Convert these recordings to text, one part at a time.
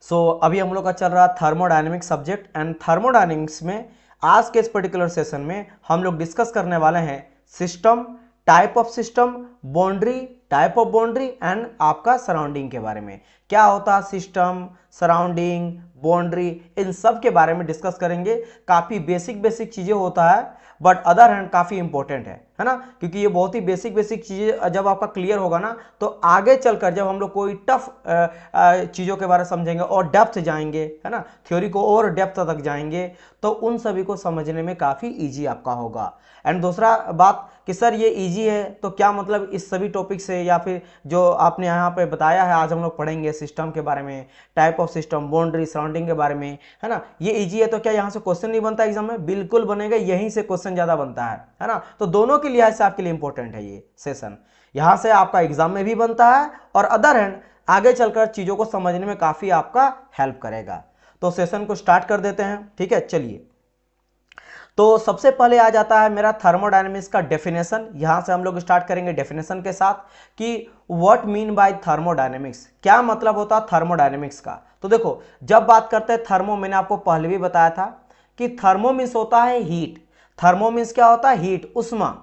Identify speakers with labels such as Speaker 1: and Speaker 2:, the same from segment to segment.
Speaker 1: अभी हम लोग का चल रहा है थर्मोडायनेमिक्स सब्जेक्ट एंड थर्मोडायनेमिक्स में आज के इस पर्टिकुलर सेशन में हम लोग डिस्कस करने वाले हैं system, type of system, boundary, type of boundary and आपका सराउंडिंग के बारे में। क्या होता है सिस्टम, सराउंडिंग, बाउंड्री, इन सब के बारे में डिस्कस करेंगे। काफ़ी बेसिक बेसिक चीज़ें होता है बट अदर हैंड काफ़ी इंपॉर्टेंट है ना, क्योंकि ये बहुत ही बेसिक बेसिक चीज़ें जब आपका क्लियर होगा ना तो आगे चलकर जब हम लोग कोई टफ चीज़ों के बारे में समझेंगे और डेप्थ जाएंगे, है ना, थ्योरी को और डेप्थ तक जाएंगे तो उन सभी को समझने में काफ़ी ईजी आपका होगा। एंड दूसरा बात कि सर ये इजी है तो क्या मतलब इस सभी टॉपिक से, या फिर जो आपने यहाँ पे बताया है आज हम लोग पढ़ेंगे सिस्टम के बारे में, type of system, boundary, surrounding के बारे में, है ना, ये इजी है तो क्या यहाँ से क्वेश्चन नहीं बनता एग्जाम में? बिल्कुल बनेगा, यहीं से क्वेश्चन ज़्यादा बनता है ना। तो दोनों के लिहाज से आपके लिए इंपॉर्टेंट है ये सेशन, यहाँ से आपका एग्जाम में भी बनता है और अदर हैंड आगे चलकर चीज़ों को समझने में काफ़ी आपका हेल्प करेगा। तो सेशन को स्टार्ट कर देते हैं, ठीक है। चलिए, तो सबसे पहले आ जाता है मेरा थर्मोडायनेमिक्स का डेफिनेशन। यहां से हम लोग स्टार्ट करेंगे डेफिनेशन के साथ कि व्हाट मीन बाय थर्मोडायनेमिक्स, क्या मतलब होता है थर्मोडायनेमिक्स का। तो देखो, जब बात करते हैं थर्मो, मैंने आपको पहले भी बताया था कि थर्मो मीन्स होता है हीट। थर्मो मीन्स क्या होता है? हीट, उष्मा।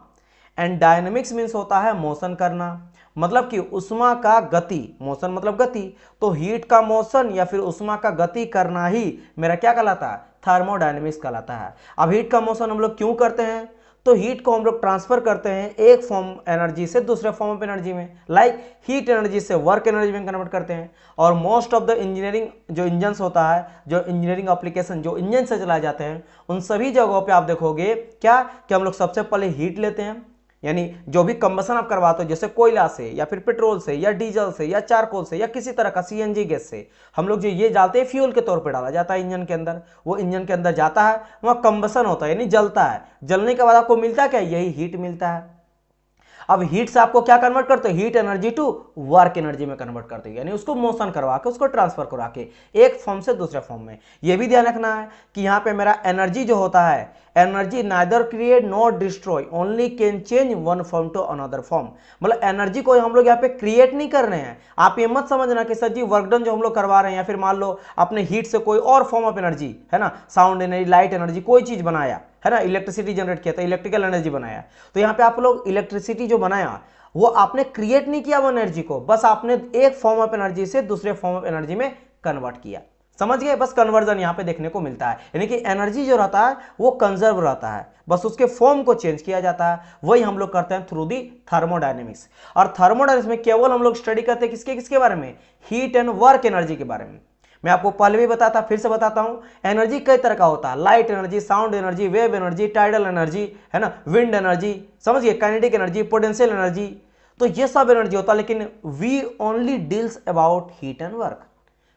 Speaker 1: एंड डायनेमिक्स मीन्स होता है मोशन करना, मतलब कि उष्मा का गति, मोशन मतलब गति, तो हीट का मोशन या फिर उष्मा का गति करना ही मेरा क्या कहलाता है? थर्मोडायनेमिक्स कहलाता है। अब हीट का मोशन हम लोग क्यों करते हैं? तो हीट को हम लोग ट्रांसफर करते हैं एक फॉर्म एनर्जी से दूसरे फॉर्म ऑफ एनर्जी में, लाइक हीट एनर्जी से वर्क एनर्जी में कन्वर्ट करते हैं। और मोस्ट ऑफ द इंजीनियरिंग जो इंजन्स होता है, जो इंजीनियरिंग एप्लीकेशन जो इंजन से चलाए जाते हैं, उन सभी जगहों पे आप देखोगे क्या कि हम लोग सबसे पहले हीट लेते हैं, यानी जो भी कंबसन आप करवाते हो जैसे कोयला से या फिर पेट्रोल से या डीजल से या चारकोल से या किसी तरह का सीएनजी गैस से, हम लोग जो ये डालते हैं फ्यूल के तौर पे डाला जाता है इंजन के अंदर, वो इंजन के अंदर जाता है, वहाँ कंबसन होता है यानी जलता है। जलने के बाद आपको मिलता क्या? यही हीट मिलता है। अब हीट से आपको क्या कन्वर्ट करते हो? Heat energy to work energy में कन्वर्ट करते हो, यानी उसको मोशन करवा के, उसको ट्रांसफर करवा के एक फॉर्म से दूसरे फॉर्म में। यह भी ध्यान रखना है कि यहाँ पे मेरा एनर्जी जो होता है, energy neither create not destroy, only can change one form to another form. मतलब एनर्जी को हम लोग यहाँ पे क्रिएट नहीं कर रहे हैं। आप ये मत समझना कि सर जी वर्क डन जो हम लोग करवा रहे हैं, या फिर मान लो अपने हीट से कोई और फॉर्म ऑफ एनर्जी, है ना, साउंड एनर्जी, लाइट एनर्जी, कोई चीज बनाया, है ना, इलेक्ट्रिसिटी जनरेट किया था, इलेक्ट्रिकल एनर्जी बनाया, तो यहाँ पे आप लोग इलेक्ट्रिसिटी जो बनाया वो आपने क्रिएट नहीं किया वो एनर्जी को, बस आपने एक फॉर्म ऑफ एनर्जी से दूसरे फॉर्म ऑफ एनर्जी में कन्वर्ट किया। समझ गए? बस कन्वर्जन यहां पे देखने को मिलता है, यानी कि एनर्जी जो रहता है वो कंजर्व रहता है, बस उसके फॉर्म को चेंज किया जाता है। वही हम लोग करते हैं थ्रू दी थर्मोडायनेमिक्स। और थर्मोडायनेमिक्स में केवल हम लोग स्टडी करते हैं किसके किसके बारे में? हीट एंड वर्क एनर्जी के बारे में। मैं आपको पहले भी बताता, फिर से बताता हूं, एनर्जी कई तरह का होता है, light energy, sound energy, wave energy, tidal energy, है ना, विंड एनर्जी, समझिए, काइनेटिक एनर्जी, पोटेंशियल एनर्जी, तो ये सब एनर्जी होता है। लेकिन we only deals about heat and work.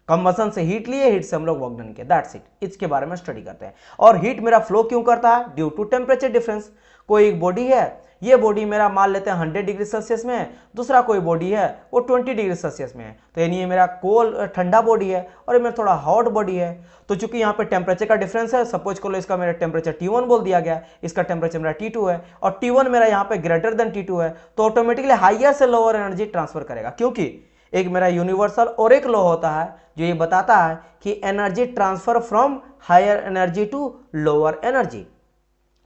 Speaker 1: Combustion से हीट लिए, हीट से हम लोग वर्क डन किया, दैट्स इट, इसके बारे में स्टडी करते हैं। और हीट मेरा फ्लो क्यों करता है? Due to temperature difference. कोई एक बॉडी है, ये बॉडी मेरा मान लेते हैं 100 डिग्री सेल्सियस में है, दूसरा कोई बॉडी है वो 20 डिग्री सेल्सियस में है, तो यानी ये मेरा ठंडा बॉडी है और ये मेरा थोड़ा हॉट बॉडी है। तो चूंकि यहाँ पे टेम्परेचर का डिफरेंस है, सपोज कर लो इसका मेरा टेम्परेचर T1 बोल दिया गया, इसका टेम्परेचर मेरा T2 है, और T1 मेरा यहाँ पे ग्रेटर देन T2 है, तो ऑटोमेटिकली हाइयर से लोअर एनर्जी ट्रांसफर करेगा, क्योंकि एक मेरा यूनिवर्सल और एक लॉ होता है जो ये बताता है कि energy transfer from higher energy to lower energy.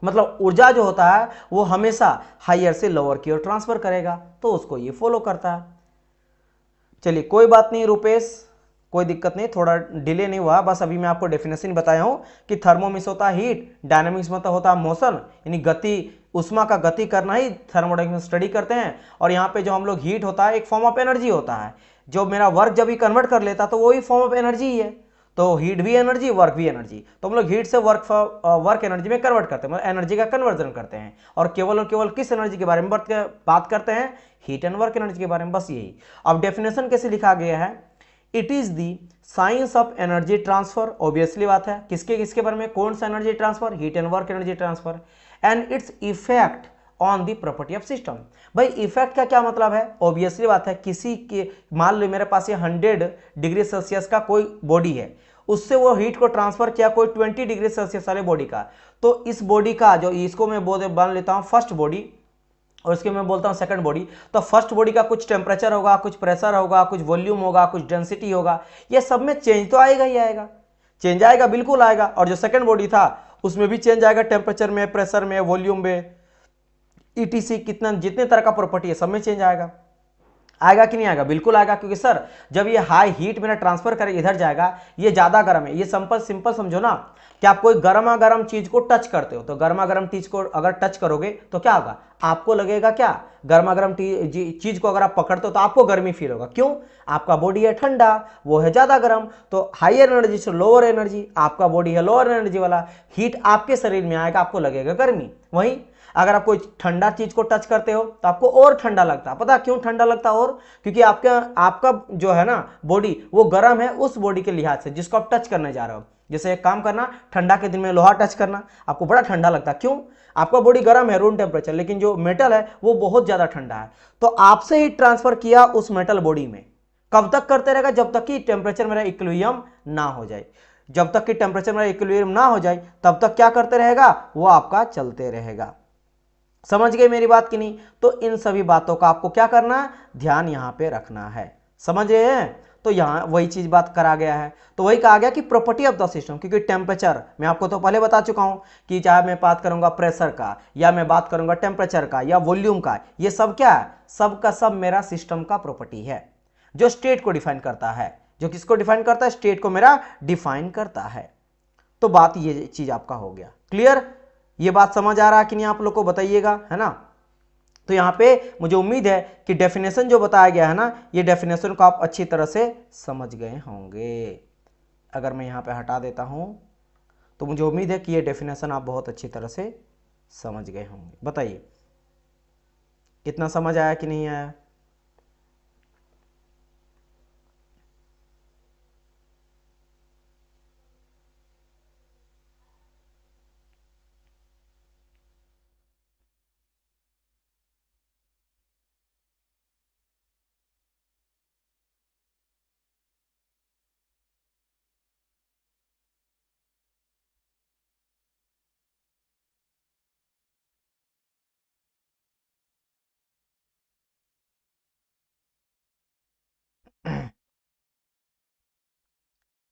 Speaker 1: मतलब ऊर्जा जो होता है वो हमेशा हायर से लोअर की ओर ट्रांसफर करेगा, तो उसको ये फॉलो करता है। चलिए कोई बात नहीं रुपेश, कोई दिक्कत नहीं, थोड़ा डिले नहीं हुआ, बस अभी मैं आपको डेफिनेशन बताया हूं कि थर्मोमिक्स होता है हीट, डायनामिक्स मतलब होता है मोशन, यानी गति, उष्मा का गति करना ही थर्मोडायनेमिक्स में स्टडी करते हैं। और यहाँ पे जो हम लोग हीट होता है एक फॉर्म ऑफ एनर्जी होता है, जो मेरा वर्क जब भी कन्वर्ट कर लेता तो वही फॉर्म ऑफ एनर्जी ही है। तो हीट भी एनर्जी, वर्क भी एनर्जी, तो हम लोग हीट से वर्क एनर्जी में कन्वर्ट करते हैं, मतलब एनर्जी का कन्वर्जन करते हैं। और केवल किस एनर्जी के बारे में बात करते हैं? हीट एंड वर्क एनर्जी के बारे में, बस यही। अब डेफिनेशन कैसे लिखा गया है? It is the science of energy transfer, obviously बात है, किसके किसके बारे में? कौन सा energy transfer? Heat and work energy transfer, and its effect on the property of system. भाई इफेक्ट का क्या मतलब है? ऑब्वियसली बात है, किसी के, मान लो मेरे पास ये 100 डिग्री सेल्सियस का कोई बॉडी है, उससे वो हीट को ट्रांसफर किया कोई 20 डिग्री सेल्सियस वाले बॉडी का, तो इस बॉडी का जो, इसको मैं मान लेता हूं फर्स्ट बॉडी, और उसके मैं बोलता हूँ सेकंड बॉडी। तो फर्स्ट बॉडी का कुछ टेम्परेचर होगा, कुछ प्रेशर होगा, कुछ वॉल्यूम होगा, कुछ डेंसिटी होगा, ये सब में चेंज तो आएगा ही आएगा, चेंज आएगा, बिल्कुल आएगा। और जो सेकंड बॉडी था उसमें भी चेंज आएगा, टेम्परेचर में, प्रेशर में, वॉल्यूम में, ईटीसी, कितना जितने तरह का प्रॉपर्टी है सब में चेंज आएगा। आएगा कि नहीं आएगा? बिल्कुल आएगा, क्योंकि सर जब ये हाई हीट मेरा ट्रांसफर करे इधर जाएगा, ये ज्यादा गर्म है। ये सिंपल सिंपल समझो ना कि आप कोई गर्मा गर्म चीज को टच करते हो, तो गर्मा गर्म चीज को अगर टच करोगे तो क्या होगा? आपको लगेगा क्या? गर्मा गर्म चीज को अगर आप पकड़ते हो तो आपको गर्मी फील होगा। क्यों? आपका बॉडी है ठंडा, वो है ज्यादा गर्म, तो हायर एनर्जी से लोअर एनर्जी, आपका बॉडी है लोअर एनर्जी वाला, हीट आपके शरीर में आएगा, आपको लगेगा गर्मी। वहीं अगर आप कोई ठंडा चीज को टच करते हो तो आपको और ठंडा लगता है। पता क्यों ठंडा लगता है? और क्योंकि आपका जो है ना बॉडी, वो गर्म है उस बॉडी के लिहाज से जिसको आप टच करने जा रहे हो। जैसे एक काम करना, ठंडा के दिन में लोहा टच करना, आपको बड़ा ठंडा लगता है। क्यों? आपका बॉडी गर्म है, रूम टेम्परेचर, लेकिन जो मेटल है वो बहुत ज्यादा ठंडा है। तो आपसे ही ट्रांसफर किया उस मेटल बॉडी में, कब तक करते रहेगा? जब तक कि टेम्परेचर मेरा इक्विलिब्रियम ना हो जाए। जब तक कि टेम्परेचर मेरा इक्विलिब्रियम ना हो जाए तब तक क्या करते रहेगा? वो आपका चलते रहेगा। समझ गए मेरी बात कि नहीं? तो इन सभी बातों का आपको क्या करना है? ध्यान यहां पे रखना है। समझ रहे हैं? तो यहां वही चीज बात करा गया है। तो वही कहा गया कि प्रॉपर्टी ऑफ द सिस्टम, क्योंकि टेम्परेचर मैं आपको तो पहले बता चुका हूं कि चाहे मैं बात करूंगा प्रेशर का, या मैं बात करूंगा टेम्परेचर का, या वॉल्यूम का, ये सब क्या है? सब का सब मेरा सिस्टम का प्रॉपर्टी है, जो स्टेट को डिफाइन करता है। जो किसको डिफाइन करता है? स्टेट को मेरा डिफाइन करता है। तो बात ये चीज आपका हो गया क्लियर। ये बात समझ आ रहा है कि नहीं? आप लोग को बताइएगा, है ना। तो यहां पे मुझे उम्मीद है कि डेफिनेशन जो बताया गया है ना, ये डेफिनेशन को आप अच्छी तरह से समझ गए होंगे। अगर मैं यहां पे हटा देता हूं तो मुझे उम्मीद है कि ये डेफिनेशन आप बहुत अच्छी तरह से समझ गए होंगे। बताइए कितना समझ आया कि नहीं आया?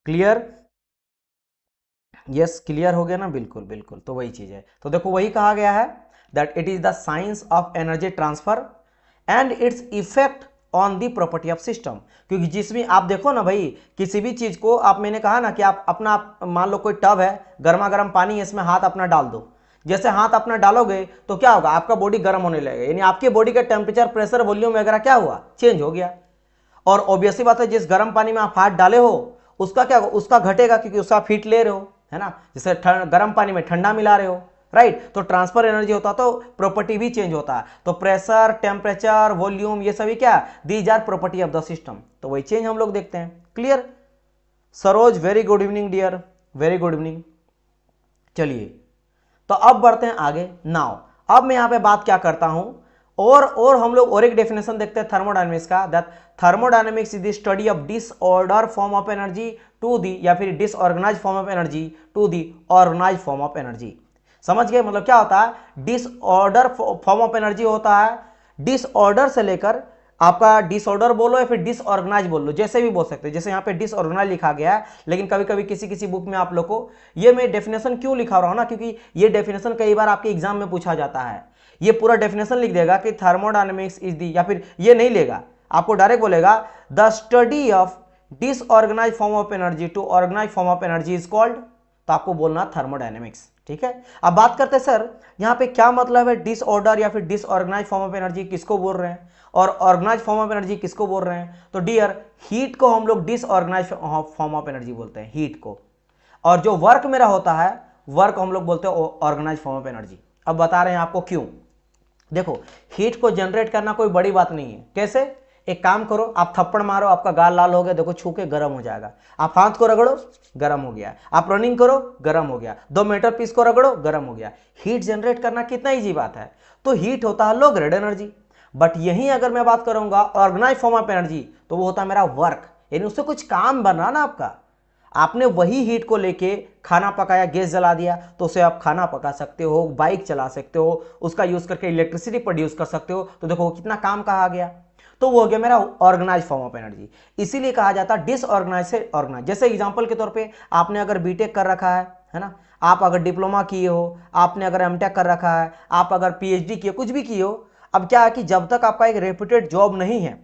Speaker 1: क्लियर? यस, क्लियर हो गया ना? बिल्कुल बिल्कुल। तो वही चीज है। तो देखो वही कहा गया है that it is the science of energy transfer and its effect on the property of system. क्योंकि जिसमें आप देखो ना भाई, किसी भी चीज को आप, मैंने कहा ना कि आप अपना, मान लो कोई टब है, गर्मा गर्म पानी है, इसमें हाथ अपना डाल दो। जैसे हाथ अपना डालोगे तो क्या होगा? आपका बॉडी गर्म होने लगेगा, यानी आपके बॉडी का टेम्परेचर, प्रेशर, वॉल्यूम वगैरह क्या हुआ? चेंज हो गया। और ऑब्वियसली बात है, जिस गर्म पानी में आप हाथ डाले हो उसका क्या होगा? उसका घटेगा, क्योंकि उसका आप हीट ले रहे हो, है ना। जैसे गर्म पानी में ठंडा मिला रहे हो, राइट। तो ट्रांसफर एनर्जी होता तो प्रॉपर्टी भी चेंज होता है। तो प्रेशर, टेम्परेचर, वॉल्यूम, ये सभी क्या? These are property of the system. तो वही चेंज हम लोग देखते हैं। Clear? Saroj, very good evening dear, very good evening. चलिए तो अब बढ़ते हैं आगे। नाउ अब मैं यहां पे बात क्या करता हूं, और हम लोग और एक डेफिनेशन देखते हैं थर्मोडायनेमिक्स का, that thermodynamics is the study of disorder form of energy to the, या फिर disorganise form of energy to the organise form of energy. समझ गए? मतलब क्या होता है? डिसऑर्डर फॉर्म ऑफ एनर्जी होता है, डिसऑर्डर से लेकर, आपका डिसऑर्डर बोलो या फिर डिसऑर्गेनाइज बोल लो, जैसे भी बोल सकते हैं। जैसे यहाँ पे डिसऑर्गेनाइज लिखा गया है, लेकिन कभी कभी किसी किसी बुक में आप लोग को, ये मैं डेफिनेशन क्यों लिखा रहा हूं ना, क्योंकि ये डेफिनेशन कई बार आपके एग्जाम में पूछा जाता है। ये पूरा डेफिनेशन लिख देगा कि थर्मोडायनेमिक्स इज दी, या फिर ये नहीं लेगा, आपको डायरेक्ट बोलेगा the study of disorganise form of energy to organise form of energy is called, तो आपको बोलना थर्मोडायनेमिक्स। ठीक है। अब बात करते हैं सर यहाँ पे क्या मतलब है डिसऑर्डर या फिर डिसऑर्गेनाइज फॉर्म ऑफ एनर्जी किसको बोल रहे हैं, और ऑर्गेनाइज फॉर्म ऑफ एनर्जी किसको बोल रहे हैं? तो डियर, हीट को हम लोग डिसऑर्गेनाइज फॉर्म ऑफ एनर्जी बोलते हैं, हीट को। और जो वर्क मेरा होता है, वर्क हम लोग बोलते हैं ऑर्गेनाइज फॉर्म ऑफ एनर्जी। अब बता रहे हैं आपको क्यों। देखो, हीट को जनरेट करना कोई बड़ी बात नहीं है। कैसे? एक काम करो, आप थप्पड़ मारो, आपका गाल लाल हो गया, देखो छू के गर्म हो जाएगा। आप हाथ को रगड़ो, गर्म हो गया। आप रनिंग करो, गर्म हो गया। 2 मीटर पीस को रगड़ो, गर्म हो गया। हीट जनरेट करना कितना इजी बात है। तो हीट होता है लो ग्रेड एनर्जी। बट यहीं अगर मैं बात करूंगा ऑर्गेनाइज फॉर्म ऑफ एनर्जी, तो वो होता है मेरा वर्क, यानी उससे कुछ काम बन रहा ना आपका। आपने वही हीट को लेके खाना पकाया, गैस जला दिया, तो उसे आप खाना पका सकते हो, बाइक चला सकते हो, उसका यूज करके इलेक्ट्रिसिटी प्रोड्यूस कर सकते हो। तो देखो कितना काम का आ गया। तो वो हो गया मेरा ऑर्गेनाइज फॉर्म ऑफ एनर्जी। इसीलिए कहा जाता है डिसऑर्गेनाइज से ऑर्गेनाइज। जैसे एग्जांपल के तौर पे आपने अगर बीटेक कर रखा है ना, आप अगर डिप्लोमा किए हो, आपने अगर एमटेक कर रखा है, आप अगर पीएचडी किए, कुछ भी किए हो, अब क्या है कि जब तक आपका एक रेप्यूटेड जॉब नहीं है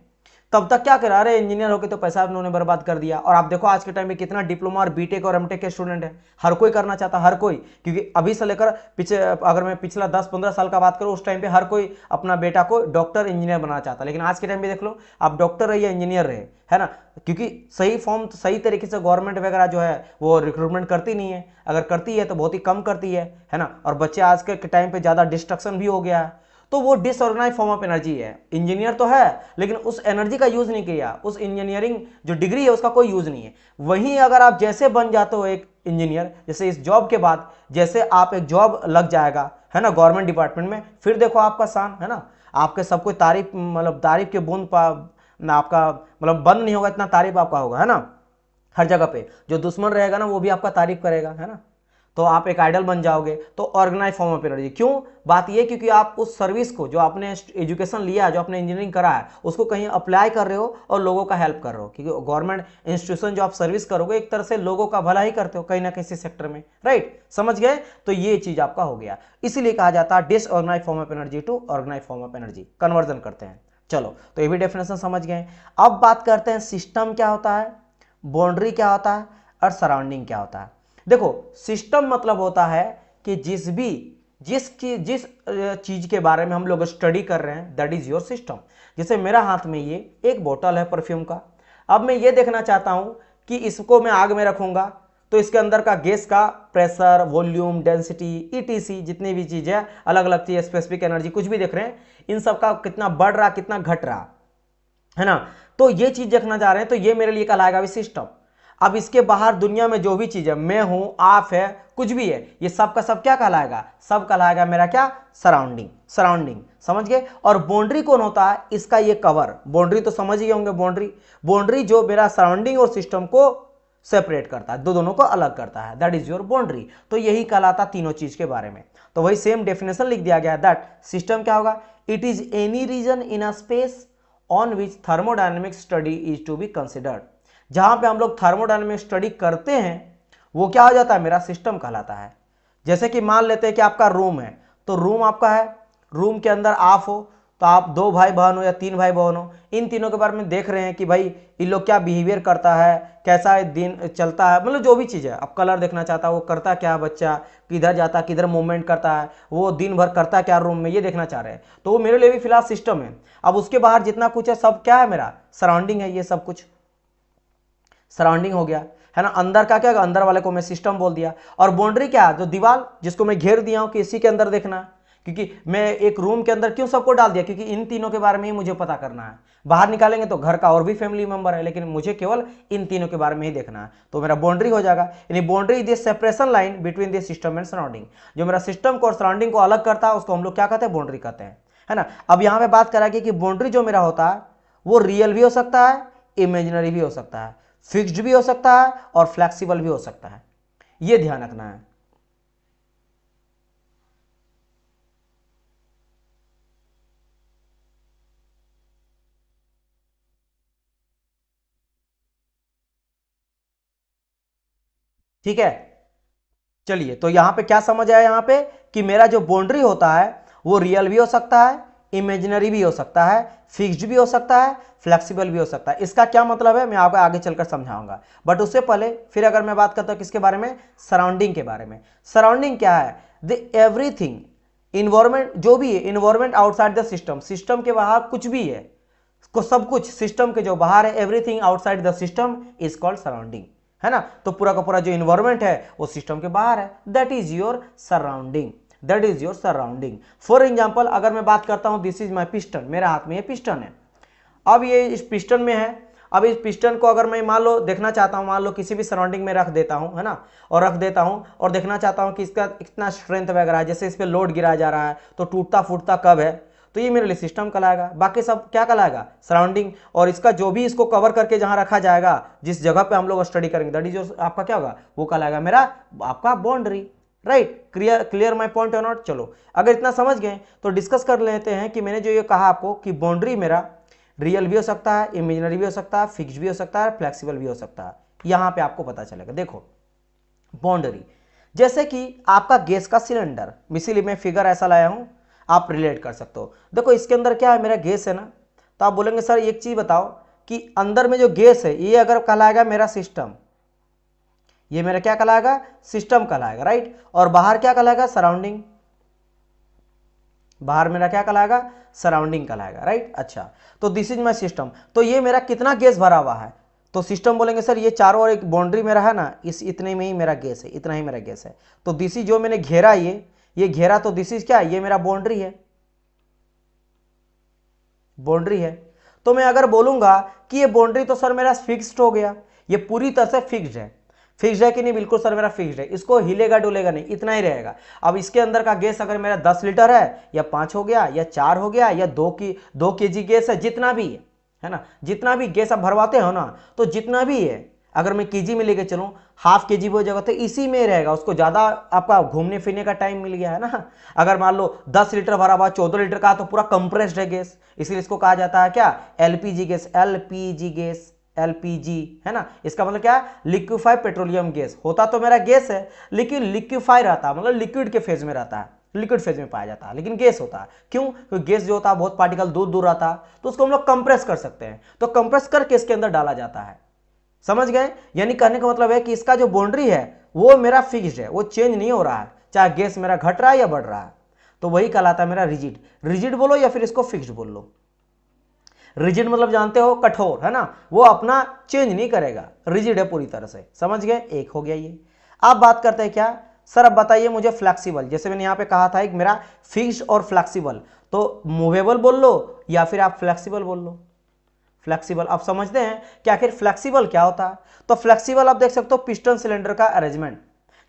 Speaker 1: तब तक क्या करा रहे इंजीनियर होके तो पैसा उन्होंने बर्बाद कर दिया। और आप देखो आज के टाइम में कितना डिप्लोमा और बीटेक और एमटेक के स्टूडेंट है, हर कोई करना चाहता, हर कोई। क्योंकि अभी से लेकर पीछे अगर मैं पिछला 10-15 साल का बात करूं, उस टाइम पे हर कोई अपना बेटा को डॉक्टर इंजीनियर बनाना चाहता। लेकिन आज के टाइम पे देख लो, आप डॉक्टर रहे या इंजीनियर रहे, है ना, क्योंकि सही फॉर्म सही तरीके से गवर्नमेंट वगैरह जो है वो रिक्रूटमेंट करती नहीं है, अगर करती है तो बहुत ही कम करती है ना। और बच्चे आज के टाइम पे ज़्यादा डिस्ट्रक्शन भी हो गया है। तो वो डिसऑर्गेनाइज फॉर्म ऑफ एनर्जी है। इंजीनियर तो है लेकिन उस एनर्जी का यूज नहीं किया, उस इंजीनियरिंग जो डिग्री है उसका कोई यूज नहीं है। वहीं अगर आप जैसे बन जाते हो एक इंजीनियर, जैसे इस जॉब के बाद जैसे आप एक जॉब लग जाएगा, है ना, गवर्नमेंट डिपार्टमेंट में, फिर देखो आपका शान, है ना, आपके सब कोई तारीफ, मतलब तारीफ के बूंद ना आपका मतलब बंद नहीं होगा, इतना तारीफ आपका होगा, है ना। हर जगह पे जो दुश्मन रहेगा ना वो भी आपका तारीफ करेगा, है ना। तो आप एक आइडल बन जाओगे। तो ऑर्गेनाइज फॉर्म ऑफ एनर्जी क्यों, बात ये क्योंकि आप उस सर्विस को जो आपने एजुकेशन लिया है, जो आपने इंजीनियरिंग करा है, उसको कहीं अप्लाई कर रहे हो और लोगों का हेल्प कर रहे हो। क्योंकि गवर्नमेंट इंस्टीट्यूशन जो आप सर्विस करोगे एक तरह से लोगों का भला ही करते हो कहीं ना किसी सेक्टर में, राइट, समझ गए। तो ये चीज आपका हो गया। इसीलिए कहा जाता है disorganise form of energy to organise form of energy, conversion करते हैं। चलो, तो ये भी डेफिनेशन समझ गए। अब बात करते हैं सिस्टम क्या होता है, बाउंड्री क्या होता है और सराउंडिंग क्या होता है। देखो, सिस्टम मतलब होता है कि जिस चीज के बारे में हम लोग स्टडी कर रहे हैं, दैट इज योर सिस्टम। जैसे मेरा हाथ में ये एक बोतल है परफ्यूम का। अब मैं ये देखना चाहता हूं कि इसको मैं आग में रखूंगा तो इसके अंदर का गैस का प्रेशर, वॉल्यूम, डेंसिटी, ईटीसी, जितनी भी चीज है, अलग अलग चीज, स्पेसिफिक एनर्जी, कुछ भी देख रहे हैं, इन सब का कितना बढ़ रहा, कितना घट रहा, है ना। तो ये चीज देखना चाह रहे हैं, तो ये मेरे लिए कहलाएगा अभी सिस्टम। अब इसके बाहर दुनिया में जो भी चीज है, मैं हूं, आप है, कुछ भी है, ये सब का सब क्या कहलाएगा, सब कहलाएगा मेरा क्या, सराउंडिंग। सराउंडिंग समझ गए। और बाउंड्री कौन होता है, इसका ये कवर। बाउंड्री तो समझ ही होंगे, बाउंड्री जो मेरा सराउंडिंग और सिस्टम को सेपरेट करता है, दोनों को अलग करता है, दैट इज योर बाउंड्री। तो यही कहलाता तीनों चीज के बारे में। तो वही सेम डेफिनेशन लिख दिया गया, दैट सिस्टम क्या होगा, it is any region in a space on which thermodynamic study is to be considered. जहां पे हम लोग थर्मोडायनेमिक स्टडी करते हैं वो क्या हो जाता है, मेरा सिस्टम कहलाता है। जैसे कि मान लेते हैं कि आपका रूम है, तो रूम आपका है, रूम के अंदर आप हो, तो आप 2 भाई बहन हो या 3 भाई बहन हो, इन तीनों के बारे में देख रहे हैं कि भाई इन लोग क्या बिहेवियर करता है, कैसा दिन चलता है, मतलब जो भी चीज़ है। आप कलर देखना चाहता है, वो करता क्या है, बच्चा किधर जाता है, किधर मूवमेंट करता है, वो दिन भर करता क्या रूम में, ये देखना चाह रहे हैं। तो वो मेरे लिए भी फिलहाल सिस्टम है। अब उसके बाहर जितना कुछ है सब क्या है, मेरा सराउंडिंग है, ये सब कुछ सराउंडिंग हो गया, है ना। अंदर का क्या, अंदर वाले को मैं सिस्टम बोल दिया। और बाउंड्री क्या, जो दीवार जिसको मैं घेर दिया हूं कि इसी के अंदर देखना। क्योंकि मैं एक रूम के अंदर क्यों सबको डाल दिया, क्योंकि इन तीनों के बारे में ही मुझे पता करना है। बाहर निकालेंगे तो घर का और भी फैमिली मेंबर है, लेकिन मुझे केवल इन तीनों के बारे में ही देखना है, तो मेरा बाउंड्री हो जाएगा। यानी boundary is the separation line between the system and surrounding. जो मेरा सिस्टम को और सराउंडिंग को अलग करता है उसको हम लोग क्या कहते हैं, बाउंड्री कहते हैं, है ना। अब यहाँ पे बात करा कि बाउंड्री जो मेरा होता है वो रियल भी हो सकता है, इमेजिनरी भी हो सकता है, फिक्स्ड भी हो सकता है और फ्लेक्सिबल भी हो सकता है। ये ध्यान रखना है। ठीक है, चलिए, तो यहां पे क्या समझ आया, यहां पे कि मेरा जो बाउंड्री होता है वो रियल भी हो सकता है, इमेजिनरी भी हो सकता है, फिक्स्ड भी हो सकता है, फ्लेक्सिबल भी हो सकता है। इसका क्या मतलब है मैं आपको आगे चलकर समझाऊंगा। बट उससे पहले फिर अगर मैं बात करता हूं किसके बारे में, सराउंडिंग के बारे में। सराउंडिंग क्या है, द एवरीथिंग, इन्वायरमेंट जो भी है, environment outside the system, system के बाहर कुछ भी है, को सब कुछ सिस्टम के जो बाहर है, everything outside the system is called surrounding, है ना। तो पूरा का पूरा जो इन्वायरमेंट है वो सिस्टम के बाहर है, that is your surrounding, that is your surrounding. For example अगर मैं बात करता हूं, दिस इज माई पिस्टन, मेरे हाथ में ये पिस्टन है। अब ये इस पिस्टन में है, अब इस पिस्टन को अगर मैं मान लो देखना चाहता हूं, मान लो किसी भी सराउंडिंग में रख देता हूं, है ना, और रख देता हूं और देखना चाहता हूं कि इसका कितना स्ट्रेंथ वगैरह है, जैसे इस पर लोड गिराया जा रहा है तो टूटता फूटता कब है, तो ये मेरे लिए सिस्टम कहलाएगा। बाकी सब क्या कहलाएगा? सराउंडिंग। और इसका जो भी इसको कवर करके जहां रखा जाएगा, जिस जगह पे हम लोग स्टडी करेंगे, दैट इज जो आपका क्या होगा, वो कहलाएगा मेरा आपका boundary. Right, clear my point और नॉट। चलो अगर इतना समझ गए तो डिस्कस कर लेते हैं कि मैंने जो ये कहा आपको कि बाउंड्री मेरा रियल भी हो सकता है, इमेजिनरी भी हो सकता है, फिक्स भी हो सकता है, फ्लेक्सिबल भी हो सकता है। यहां पे आपको पता चलेगा। देखो बाउंड्री, जैसे कि आपका गैस का सिलेंडर, इसीलिए मैं फिगर ऐसा लाया हूं, आप रिलेट कर सकते हो। देखो इसके अंदर क्या है, मेरा गैस है ना, तो आप बोलेंगे सर एक चीज बताओ कि अंदर में जो गैस है ये अगर कहलाएगा मेरा सिस्टम, ये मेरा क्या कहलाएगा? सिस्टम कहलाएगा। राइट, और बाहर क्या कहलाएगा? सराउंडिंग। बाहर मेरा क्या कहलाएगा? सराउंडिंग कहलाएगा। राइट, अच्छा, तो दिस इज माई सिस्टम। तो ये मेरा कितना गैस भरा हुआ है? तो सिस्टम बोलेंगे सर ये चारों ओर एक बाउंड्री मेरा है ना, इस इतने में ही मेरा गैस है, इतना ही मेरा गैस है। तो दिस इज जो मैंने घेरा, ये घेरा, तो दिस इज क्या? ये मेरा बाउंड्री है, बाउंड्री है। तो मैं अगर बोलूंगा कि ये बाउंड्री तो सर मेरा फिक्स्ड हो गया, ये पूरी तरह से फिक्स्ड है। फिक्स्ड है कि नहीं? बिल्कुल सर मेरा फिक्स्ड है, इसको हिलेगा डुलेगा नहीं, इतना ही रहेगा। अब इसके अंदर का गैस अगर मेरा 10 लीटर है, या 5 हो गया, या 4 हो गया, या 2 kg गैस है, जितना भी है ना, जितना भी गैस आप भरवाते हो ना, तो जितना भी है अगर मैं केजी में लेके चलूं, हाफ केजी वो जगह तो इसी में रहेगा, उसको ज्यादा आपका घूमने फिरने का टाइम मिल गया है ना। अगर मान लो 10 लीटर भरा हुआ 14 लीटर का, तो पूरा कंप्रेस्ड है गैस, इसलिए इसको कहा जाता है क्या? LPG gas. LPG gas, LPG है ना, इसका मतलब क्या? Liquefied petroleum gas. होता तो मेरा गैस है, लेकिन लिक्विफाई रहता है, मतलब लिक्विड के फेज में रहता है, लिक्विड फेज में पाया जाता है, लेकिन गैस होता है। क्यों? क्योंकि गैस जो होता है बहुत पार्टिकल दूर दूर रहता है, तो उसको हम लोग कंप्रेस कर सकते हैं, तो कंप्रेस करके इसके अंदर डाला जाता है। समझ गए? यानी कहने का मतलब है कि इसका जो बाउंड्री है वो मेरा फिक्स्ड है, वो चेंज नहीं हो रहा है, चाहे गैस मेरा घट रहा है या बढ़ रहा है। तो वही कहलाता है मेरा रिजिड। रिजिड बोलो या फिर इसको फिक्स्ड बोल लो। रिजिड मतलब जानते हो, कठोर है ना, वो अपना चेंज नहीं करेगा, रिजिड है पूरी तरह से। समझ गए? एक हो गया ये। अब बात करते हैं क्या सर, अब बताइए मुझे फ्लेक्सिबल। जैसे मैंने यहां पे कहा था एक मेरा फिक्स्ड और फ्लेक्सिबल, तो मूवेबल बोल लो या फिर आप फ्लेक्सिबल बोल लो। फ्लेक्सिबल आप समझते हैं कि आखिर फ्लेक्सिबल क्या होता है? तो फ्लेक्सिबल आप देख सकते हो पिस्टन सिलेंडर का अरेंजमेंट।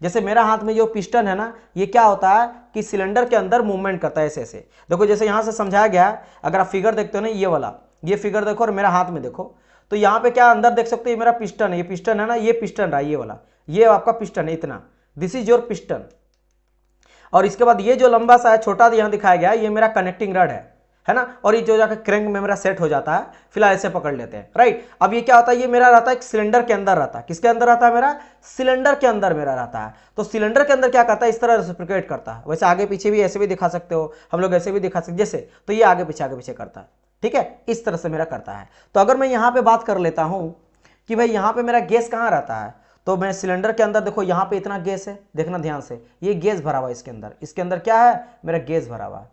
Speaker 1: जैसे मेरा हाथ में जो पिस्टन है ना, ये क्या होता है कि सिलेंडर के अंदर मूवमेंट करता है ऐसे ऐसे। देखो जैसे यहां से समझाया गया है, अगर आप फिगर देखते हो ना, ये वाला, ये फिगर देखो और मेरा हाथ में देखो, तो यहाँ पे क्या अंदर देख सकते हो, ये मेरा पिस्टन है, ये पिस्टन है ना, ये पिस्टन रहा, ये वाला, ये आपका पिस्टन है इतना, दिस इज योर पिस्टन। और इसके बाद ये जो लंबा सा है, छोटा यहां दिखाया गया है, ये मेरा कनेक्टिंग रड है ना, और ये जो जाकर क्रैंक में मेरा सेट हो जाता है, फिलहाल ऐसे पकड़ लेते हैं। राइट, अब ये क्या होता है, ये मेरा रहता है एक सिलेंडर के अंदर रहता है। किसके अंदर रहता है? मेरा सिलेंडर के अंदर मेरा रहता है। तो सिलेंडर के अंदर क्या करता है, इस तरह रेसिप्रोकेट करता है। वैसे आगे पीछे भी ऐसे भी दिखा सकते हो, हम लोग ऐसे भी दिखा सकते जैसे, तो ये आगे पीछे करता है। ठीक है, इस तरह से मेरा करता है। तो अगर मैं यहां पे बात कर लेता हूं कि भाई यहां पे मेरा गैस कहां रहता है, तो मैं सिलेंडर के अंदर देखो, यहां पे इतना गैस है, देखना ध्यान से, ये गैस भरा हुआ है इसके अंदर क्या है, मेरा गैस भरा हुआ है।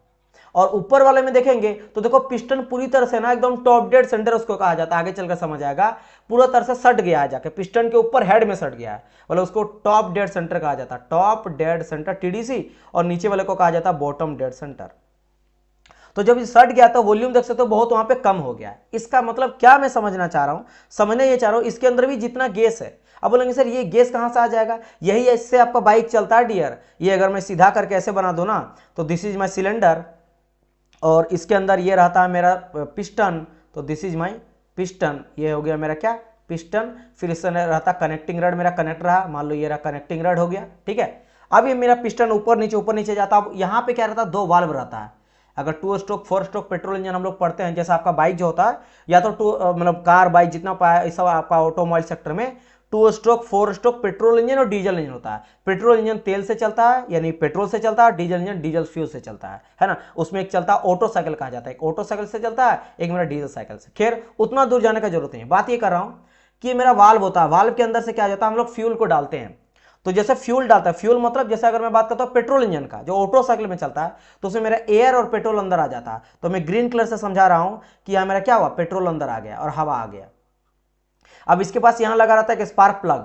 Speaker 1: और ऊपर वाले में देखेंगे तो देखो पिस्टन पूरी तरह से ना एकदम टॉप डेड सेंटर उसको कहा जाता है, आगे चलकर समझ आएगा, पूरा तरह से सट गया है, जाके पिस्टन के ऊपर हेड में सट गया है, मतलब उसको टॉप डेड सेंटर कहा जाता है, टॉप डेड सेंटर टीडीसी, और नीचे वाले को कहा जाता है बॉटम डेड सेंटर। तो जब ये सट गया तो वॉल्यूम देख सकते हो बहुत वहां पे कम हो गया है। इसका मतलब क्या मैं समझना चाह रहा हूं, समझने ये चाह रहा हूं, इसके अंदर भी जितना गैस है, अब बोलेंगे सर ये गैस कहां से आ जाएगा, यही इससे आपका बाइक चलता है डियर। ये अगर मैं सीधा करके ऐसे बना दूं ना, तो दिस इज माई सिलेंडर, और इसके अंदर ये रहता है मेरा पिस्टन, तो दिस इज माई पिस्टन, ये हो गया मेरा क्या, पिस्टन। फिर इससे रहता कनेक्टिंग रड, मेरा कनेक्ट रहा, मान लो ये रहा कनेक्टिंग रड हो गया। ठीक है, अब ये मेरा पिस्टन ऊपर नीचे जाता। अब यहाँ पे क्या रहता है, 2 वाल्व रहता है। अगर 2 स्ट्रोक 4 स्ट्रोक पेट्रोल इंजन हम लोग पढ़ते हैं, जैसा आपका बाइक जो होता है, या तो मतलब कार बाइक जितना पाया सब आपका ऑटोमोबाइल सेक्टर में 2 स्ट्रोक 4 स्ट्रोक पेट्रोल इंजन और डीजल इंजन होता है। पेट्रोल इंजन तेल से चलता है, यानी पेट्रोल से चलता है, डीजल इंजन डीजल फ्यूल से चलता है ना। उसमें एक चलता है ऑटो साइकिल कहा जाता है, एक ऑटो साइकिल से चलता है, एक मेरा डीजल साइकिल से। खैर उतना दूर जाने का जरूरत नहीं है, बात ये कर रहा हूं कि मेरा वाल्व होता है, वाल्व के अंदर से क्या जाता है, हम लोग फ्यूल को डालते हैं। तो जैसे फ्यूल डालता है, फ्यूल मतलब जैसे अगर मैं बात करता हूं पेट्रोल इंजन का, जो ऑटो साइकिल में चलता है, तो उसमें मेरा एयर और पेट्रोल अंदर आ जाता है। तो मैं ग्रीन कलर से समझा रहा हूं कि यहां मेरा क्या हुआ, पेट्रोल अंदर आ गया और हवा आ गया। अब इसके पास यहां लगा रहता है कि स्पार्क प्लग,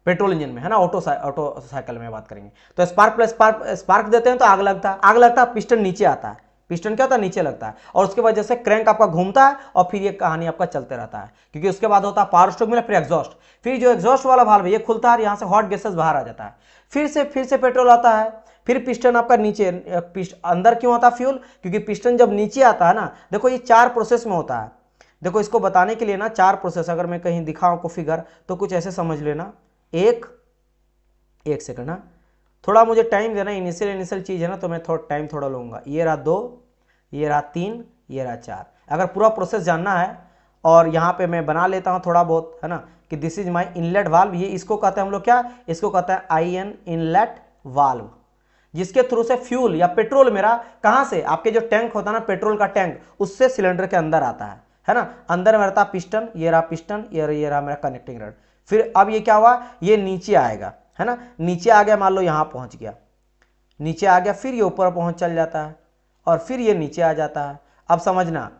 Speaker 1: पेट्रोल इंजन में है ना, ऑटो साइकिल में बात करेंगे तो स्पार्क देते हैं तो आग लगता है, पिस्टन नीचे आता है, पिस्टन क्या होता है, नीचे लगता है, और उसके बाद जैसे क्रैंक आपका घूमता है और फिर ये कहानी आपका चलते रहता है, क्योंकि उसके बाद होता है पावर स्ट्रोक मिला, फिर एग्जॉस्ट, फिर जो एग्जॉस्ट वाला वाल्व है ये खुलता है, यहाँ से हॉट गैसेस बाहर आ जाता है, फिर से पेट्रोल आता है, फिर पिस्टन आपका नीचे, अंदर क्यों आता फ्यूल, क्योंकि पिस्टन जब नीचे आता है ना, देखो ये 4 प्रोसेस में होता है। देखो इसको बताने के लिए ना 4 प्रोसेस, अगर मैं कहीं दिखाऊं को फिगर तो कुछ ऐसे समझ लेना। एक सेकंड ना, थोड़ा मुझे टाइम देना, इनिशियल चीज है ना, तो मैं टाइम थोड़ा लूंगा। ये रहा 2, ये रहा 3, ये रहा 4। अगर पूरा प्रोसेस जानना है, और यहाँ पे मैं बना लेता हूँ थोड़ा बहुत, है ना, कि this is my inlet valve. ये इसको कहते हैं हम लोग क्या, इसको कहते हैं IN इनलेट वाल्व, जिसके थ्रू से फ्यूल या पेट्रोल मेरा कहाँ से, आपके जो टैंक होता है ना पेट्रोल का टैंक, उससे सिलेंडर के अंदर आता है ना। अंदर में रहता पिस्टन, ये रहा पिस्टन, ये रहा मेरा कनेक्टिंग रड। फिर अब ये क्या हुआ, ये नीचे आएगा, है ना, नीचे आ गया, मान लो यहाँ पहुँच गया, नीचे आ गया, फिर ये ऊपर पहुँच चल जाता है, और फिर ये नीचे आ जाता है। अब समझना,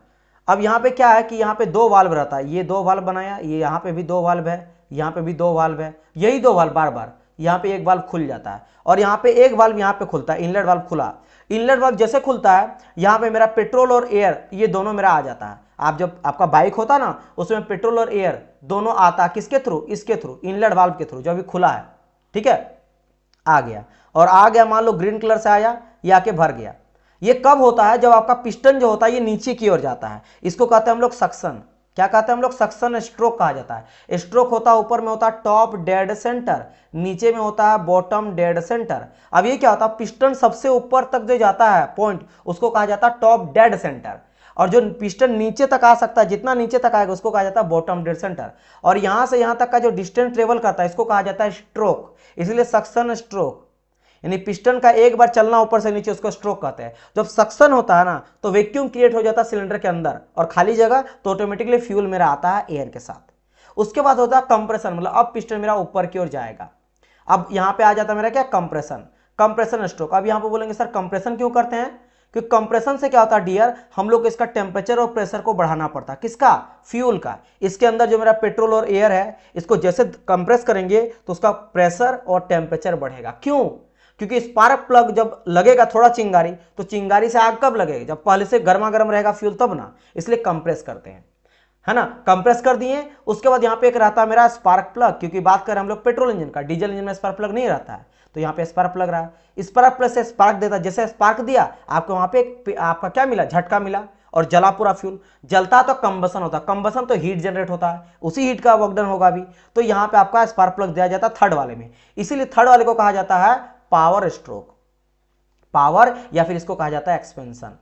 Speaker 1: अब यहाँ पे क्या है कि यहाँ पे 2 वाल्व रहता है, ये 2 वाल्व बनाया, ये यहाँ पे भी 2 वाल्व है, यहाँ पे भी 2 वाल्व है, यही 2 वाल्व बार बार, यहाँ पे एक वाल्व खुल जाता है, और यहाँ पे एक वाल्व यहाँ पे खुलता है, इनलेट वाल्व खुला। इनलेट वाल्व जैसे खुलता है, यहाँ पे मेरा पेट्रोल और एयर ये दोनों मेरा आ जाता है। आप जब आपका बाइक होता है ना, उसमें पेट्रोल और एयर दोनों आता है, किसके थ्रू, इसके थ्रू, इनलेट वाल्व के थ्रू, जो अभी खुला है, ठीक है, आ गया। और आ गया, मान लो ग्रीन कलर से आया, ये आके भर गया। ये कब होता है, जब आपका पिस्टन जो होता है ये नीचे की ओर जाता है, इसको कहते हैं हम लोग सक्शन। क्या कहते हैं हम लोग, सक्शन स्ट्रोक कहा जाता है। स्ट्रोक होता है, ऊपर में होता है टॉप डेड सेंटर, नीचे में होता है बॉटम डेड सेंटर। अब ये क्या होता है, पिस्टन सबसे ऊपर तक जो जाता है पॉइंट, उसको कहा जाता है टॉप डेड सेंटर, और जो पिस्टन नीचे तक आ सकता है, जितना नीचे तक आएगा उसको कहा जाता है बॉटम डेड सेंटर। और यहां से यहां तक का जो डिस्टेंस ट्रेवल करता है इसको कहा जाता है स्ट्रोक, इसलिए सक्शन स्ट्रोक, यानी पिस्टन का एक बार चलना ऊपर से नीचे, उसको स्ट्रोक कहते हैं। जब सक्शन होता है ना, तो वैक्यूम क्रिएट हो जाता है सिलेंडर के अंदर, और खाली जगह तो ऑटोमेटिकली फ्यूल मेरा आता है एयर के साथ। उसके बाद होता है कंप्रेशन, मतलब अब पिस्टन मेरा ऊपर की ओर जाएगा। अब यहां पे आ जाता है मेरा क्या, कंप्रेशन, कंप्रेशन स्ट्रोक। अब यहां पे बोलेंगे सर कंप्रेशन क्यों करते हैं, क्योंकि कंप्रेशन से क्या होता है डियर, हम लोग इसका टेम्परेचर और प्रेशर को बढ़ाना पड़ता है, किसका, फ्यूल का। इसके अंदर जो मेरा पेट्रोल और एयर है, इसको जैसे कंप्रेस करेंगे तो उसका प्रेशर और टेम्परेचर बढ़ेगा। क्यों, क्योंकि स्पार्क प्लग जब लगेगा थोड़ा चिंगारी, तो चिंगारी से आग कब लगेगी, जब पहले से गर्मा गर्म रहेगा फ्यूल तब ना, इसलिए कंप्रेस करते हैं, है ना। कंप्रेस कर दिए, उसके बाद यहाँ पे एक रहता है मेरा स्पार्क प्लग, क्योंकि बात करें हम लोग पेट्रोल इंजन का, डीजल इंजन में स्पार्क प्लग नहीं रहता है, तो यहाँ पे स्पार्क प्लग रहा है। स्पार्क प्लग से स्पार्क देता है, जैसे स्पार्क दिया आपको वहां पे आपका क्या मिला, झटका मिला, और जला पूरा फ्यूल। जलता तो कंबसन होता है, कंबसन तो हीट जनरेट होता है, उसी हीट का वर्क डन होगा भी। तो यहाँ पे आपका स्पार्क प्लग दिया जाता है थर्ड वाले में, इसीलिए थर्ड वाले को कहा जाता है पावर स्ट्रोक, पावर, या फिर इसको कहा जाता है एक्सपेंशन,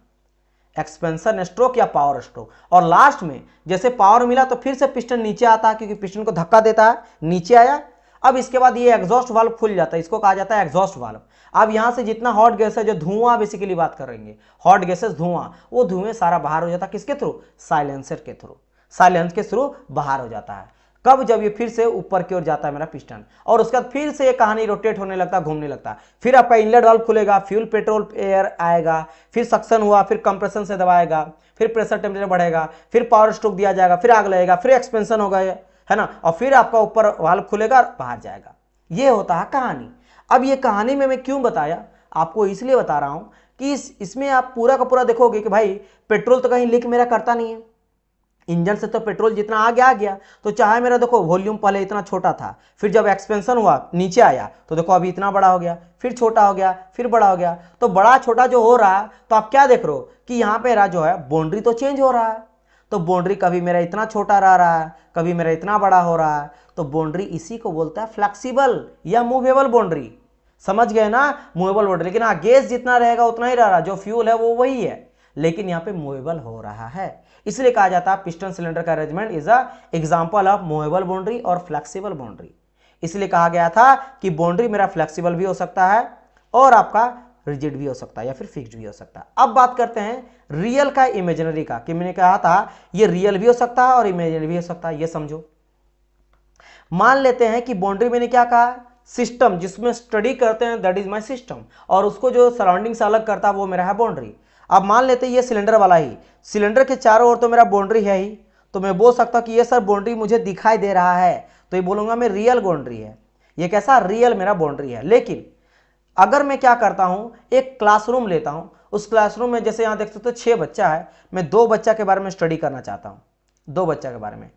Speaker 1: एक्सपेंशन स्ट्रोक या पावर स्ट्रोक। और लास्ट में जैसे पावर मिला तो फिर से पिस्टन नीचे आता है, क्योंकि पिस्टन को धक्का देता है, नीचे आया। अब इसके बाद ये एग्जॉस्ट वाल्व खुल जाता है, इसको कहा जाता है एग्जॉस्ट वाल्व। अब यहां से जितना हॉट गैस है, जो धुआं बेसिकली बात करेंगे, हॉट गैसेस धुआं, वो धुएं सारा बाहर हो जाता है, किसके थ्रू, साइलेंसर के थ्रू, साइलेंस के थ्रू बाहर हो जाता है। कब, जब ये फिर से ऊपर की ओर जाता है मेरा पिस्टन, और उसके बाद फिर से ये कहानी रोटेट होने लगता है, घूमने लगता है। फिर आपका इनलेट वाल्व खुलेगा, फ्यूल पेट्रोल एयर आएगा, फिर सक्शन हुआ, फिर कंप्रेशन से दबाएगा, फिर प्रेशर टेम्परेचर बढ़ेगा, फिर पावर स्ट्रोक दिया जाएगा, फिर आग लगेगा, फिर एक्सपेंशन होगा, है ना, और फिर आपका ऊपर वाल्व खुलेगा, बाहर जाएगा। ये होता है कहानी। अब ये कहानी में मैं क्यों बताया आपको, इसलिए बता रहा हूं कि इसमें आप पूरा का पूरा देखोगे कि भाई पेट्रोल तो कहीं लीक मेरा करता नहीं है, इंजन से तो पेट्रोल जितना आ गया, तो चाहे मेरा देखो वॉल्यूम पहले इतना छोटा था, फिर जब एक्सपेंशन हुआ नीचे आया तो देखो अभी इतना बड़ा हो गया, फिर छोटा हो गया, फिर बड़ा हो गया। तो बड़ा छोटा जो हो रहा है, तो आप क्या देख रहे हो कि यहाँ पे जो है बाउंड्री तो चेंज हो रहा है। तो बाउंड्री कभी मेरा इतना छोटा रहा है, कभी मेरा इतना बड़ा हो रहा है। तो बाउंड्री इसी को बोलता है फ्लेक्सिबल या मूवेबल बाउंड्री, समझ गए ना, मूवेबल बाउंड्री। लेकिन हाँ, गैस जितना रहेगा उतना ही रह रहा, जो फ्यूल है वो वही है, लेकिन यहाँ पे मूवेबल हो रहा है। इसलिए कहा जाता है पिस्टन सिलेंडर का arrangement is a example of movable boundary और फ्लेक्सिबल बाउंड्री। इसलिए कहा गया था कि बाउंड्री मेरा फ्लेक्सिबल भी हो सकता है और आपका रिजिड भी हो सकता है या फिर फिक्स्ड भी हो सकता है। अब बात करते हैं रियल का इमेजिनरी का, कि मैंने कहा था ये रियल भी हो सकता है और इमेजिनरी भी हो सकता है। ये समझो, मान लेते हैं कि बाउंड्री मैंने क्या कहा, सिस्टम जिसमें स्टडी करते हैं, दैट इज माय सिस्टम, और उसको जो सराउंडिंग से अलग करता है वो मेरा है बाउंड्री। अब मान लेते हैं ये सिलेंडर वाला ही, सिलेंडर के चारों ओर तो मेरा बाउंड्री है ही, तो मैं बोल सकता हूं कि ये सर बाउंड्री मुझे दिखाई दे रहा है, तो ये बोलूंगा मैं रियल बाउंड्री है, ये कैसा रियल मेरा बाउंड्री है। लेकिन अगर मैं क्या करता हूं, एक क्लासरूम लेता हूं, उस क्लासरूम में जैसे यहां देख सकते हो 6 बच्चा है, मैं 2 बच्चा के बारे में स्टडी करना चाहता हूं, 2 बच्चा के बारे में,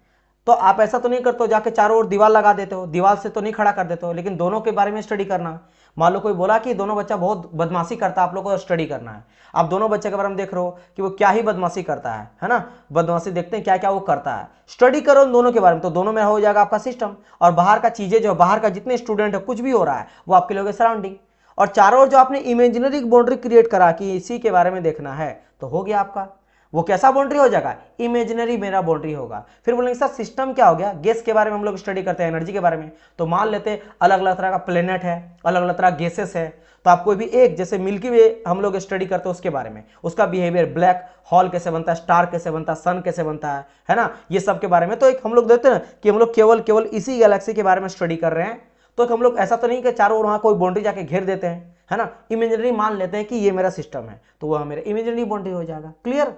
Speaker 1: तो आप ऐसा तो नहीं करते हो जाके चारों ओर दीवार लगा देते हो, दीवार से तो नहीं खड़ा कर देते हो, लेकिन दोनों के बारे में स्टडी करना है। मान लो कोई बोला कि दोनों बच्चा बहुत बदमाशी करता है, आप लोग को स्टडी करना है। आप दोनों बच्चे के बारे में देख रहे हो कि वो क्या ही बदमाशी करता है ना, बदमाशी देखते हैं क्या क्या वो करता है, स्टडी करो उन दोनों के बारे में, तो दोनों में हो जाएगा आपका सिस्टम। और बाहर का चीजें जो बाहर का जितने स्टूडेंट है कुछ भी हो रहा है वो आपके लोग सराउंडिंग। और चारों ओर जो आपने इमेजिनरी बाउंड्री क्रिएट करा कि इसी के बारे में देखना है, तो हो गया आपका। वो कैसा बाउंड्री हो जाएगा? इमेजिनरी मेरा बाउंड्री होगा। फिर बोलेंगे सर सिस्टम क्या हो गया? गैस के बारे में हम लोग स्टडी करते हैं, एनर्जी के बारे में। तो मान लेते हैं अलग अलग तरह का प्लेनेट है, अलग अलग तरह गैसेस है, तो आप कोई भी एक, जैसे मिल्की वे हम लोग स्टडी करते हैं उसके बारे में, उसका बिहेवियर, ब्लैक होल कैसे बनता है, स्टार कैसे बनता है, सन कैसे बनता है ना, ये सब के बारे में। तो एक हम लोग देते हैं कि हम लोग केवल इसी गैलेक्सी के बारे में स्टडी कर रहे हैं, तो हम लोग ऐसा तो नहीं कि चारों ओर वहां कोई बाउंड्री जाके घेर देते हैं, है ना। इमेजिनरी मान लेते हैं कि ये मेरा सिस्टम है, तो वह मेरा इमेजिनरी बाउंड्री हो जाएगा। Clear?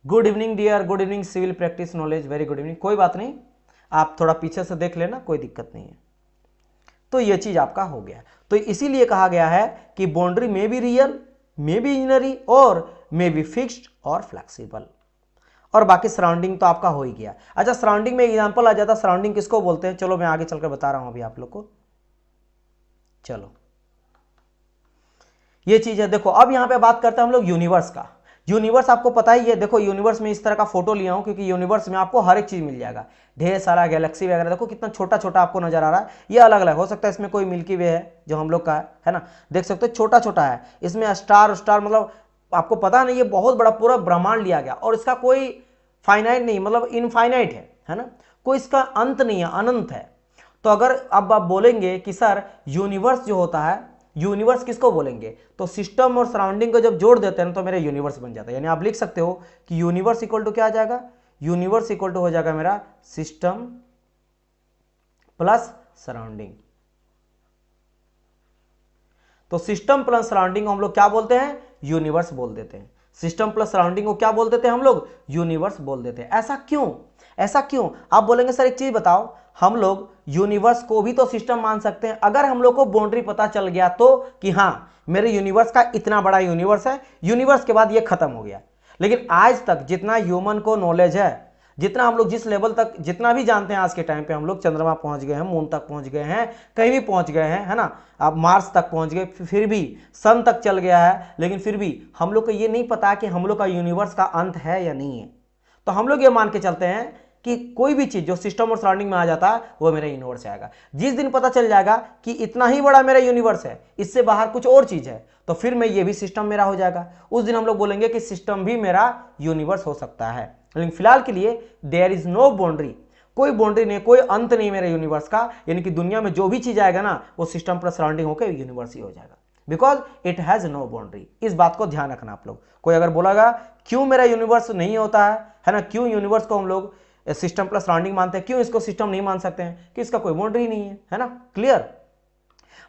Speaker 1: Good evening dear, good evening civil practice knowledge, very good evening. कोई बात नहीं, आप थोड़ा पीछे से देख लेना, कोई दिक्कत नहीं है। तो ये चीज आपका हो गया। तो इसीलिए कहा गया है कि बाउंड्री में बी रियल, में बी इमेजिनरी और में बी फिक्स्ड और फ्लेक्सिबल। और बाकी सराउंडिंग तो आपका हो ही गया। अच्छा, सराउंडिंग में एग्जांपल आ जाता, सराउंडिंग किसको बोलते हैं? चलो मैं आगे चलकर बता रहा हूं अभी आप लोग को। चलो ये चीज है, देखो अब यहां पे बात करते हैं हम लोग यूनिवर्स का। यूनिवर्स आपको पता ही है, देखो यूनिवर्स में इस तरह का फोटो लिया हूं क्योंकि यूनिवर्स में आपको हर एक चीज मिल जाएगा, ढेर सारा गैलेक्सी वगैरह। देखो कितना छोटा छोटा आपको नजर आ रहा है, ये अलग अलग हो सकता है, इसमें कोई मिल्की वे है जो हम लोग का है ना, देख सकते हो छोटा छोटा है, इसमें स्टार स्टार, मतलब आपको पता नहीं, ये बहुत बड़ा पूरा ब्रह्मांड लिया गया और इसका कोई फाइनाइट नहीं, मतलब इनफाइनाइट है ना, कोई इसका अंत नहीं है, अनंत है। तो अगर अब आप बोलेंगे कि सर यूनिवर्स जो होता है, यूनिवर्स किसको बोलेंगे? तो सिस्टम और सराउंडिंग को जब जोड़ देते हैं तो मेरा यूनिवर्स बन जाता है। यानी आप लिख सकते हो कि यूनिवर्स इक्वल टू क्या आ जाएगा? यूनिवर्स इक्वल टू हो जाएगा मेरा सिस्टम प्लस सराउंडिंग। तो सिस्टम प्लस सराउंडिंग को हम लोग क्या बोलते हैं? यूनिवर्स बोल देते हैं। सिस्टम प्लस सराउंडिंग को क्या बोल देते हैं हम लोग? यूनिवर्स बोल देते हैं। ऐसा क्यों? ऐसा क्यों? आप बोलेंगे सर एक चीज बताओ, हम लोग यूनिवर्स को भी तो सिस्टम मान सकते हैं अगर हम लोग को बाउंड्री पता चल गया तो, कि हां मेरे यूनिवर्स का इतना बड़ा यूनिवर्स है, यूनिवर्स के बाद ये खत्म हो गया। लेकिन आज तक जितना ह्यूमन को नॉलेज है, जितना हम लोग जिस लेवल तक जितना भी जानते हैं आज के टाइम पे, हम लोग चंद्रमा पहुंच गए हैं, मून तक पहुंच गए हैं, कहीं भी पहुंच गए हैं, है ना, अब मार्स तक पहुंच गए, फिर भी सन तक चल गया है, लेकिन फिर भी हम लोग को ये नहीं पता कि हम लोग का यूनिवर्स का अंत है या नहीं है। तो हम लोग ये मान के चलते हैं कि कोई भी चीज जो सिस्टम और सराउंडिंग में आ जाता है वो मेरा यूनिवर्स आएगा। जिस दिन पता चल जाएगा कि इतना ही बड़ा मेरा यूनिवर्स है, इससे बाहर कुछ और चीज है, तो फिर मैं ये भी सिस्टम मेरा हो जाएगा। उस दिन हम लोग बोलेंगे कि सिस्टम भी मेरा यूनिवर्स हो सकता है। लेकिन फिलहाल के लिए देयर इज नो बाउंड्री, कोई बाउंड्री नहीं, कोई अंत नहीं मेरे यूनिवर्स का। यानी कि दुनिया में जो भी चीज आएगा ना वो सिस्टम प्लस सराउंडिंग होकर यूनिवर्स ही हो जाएगा, because it has no boundary. इस बात को ध्यान रखना आप लोग। कोई अगर बोलेगा क्यों मेरा यूनिवर्स नहीं होता है ना, क्यों यूनिवर्स को हम लोग सिस्टम प्लस सराउंडिंग मानते हैं, क्यों इसको सिस्टम नहीं मान सकते हैं, कि इसका कोई बाउंड्री नहीं है ना। क्लियर?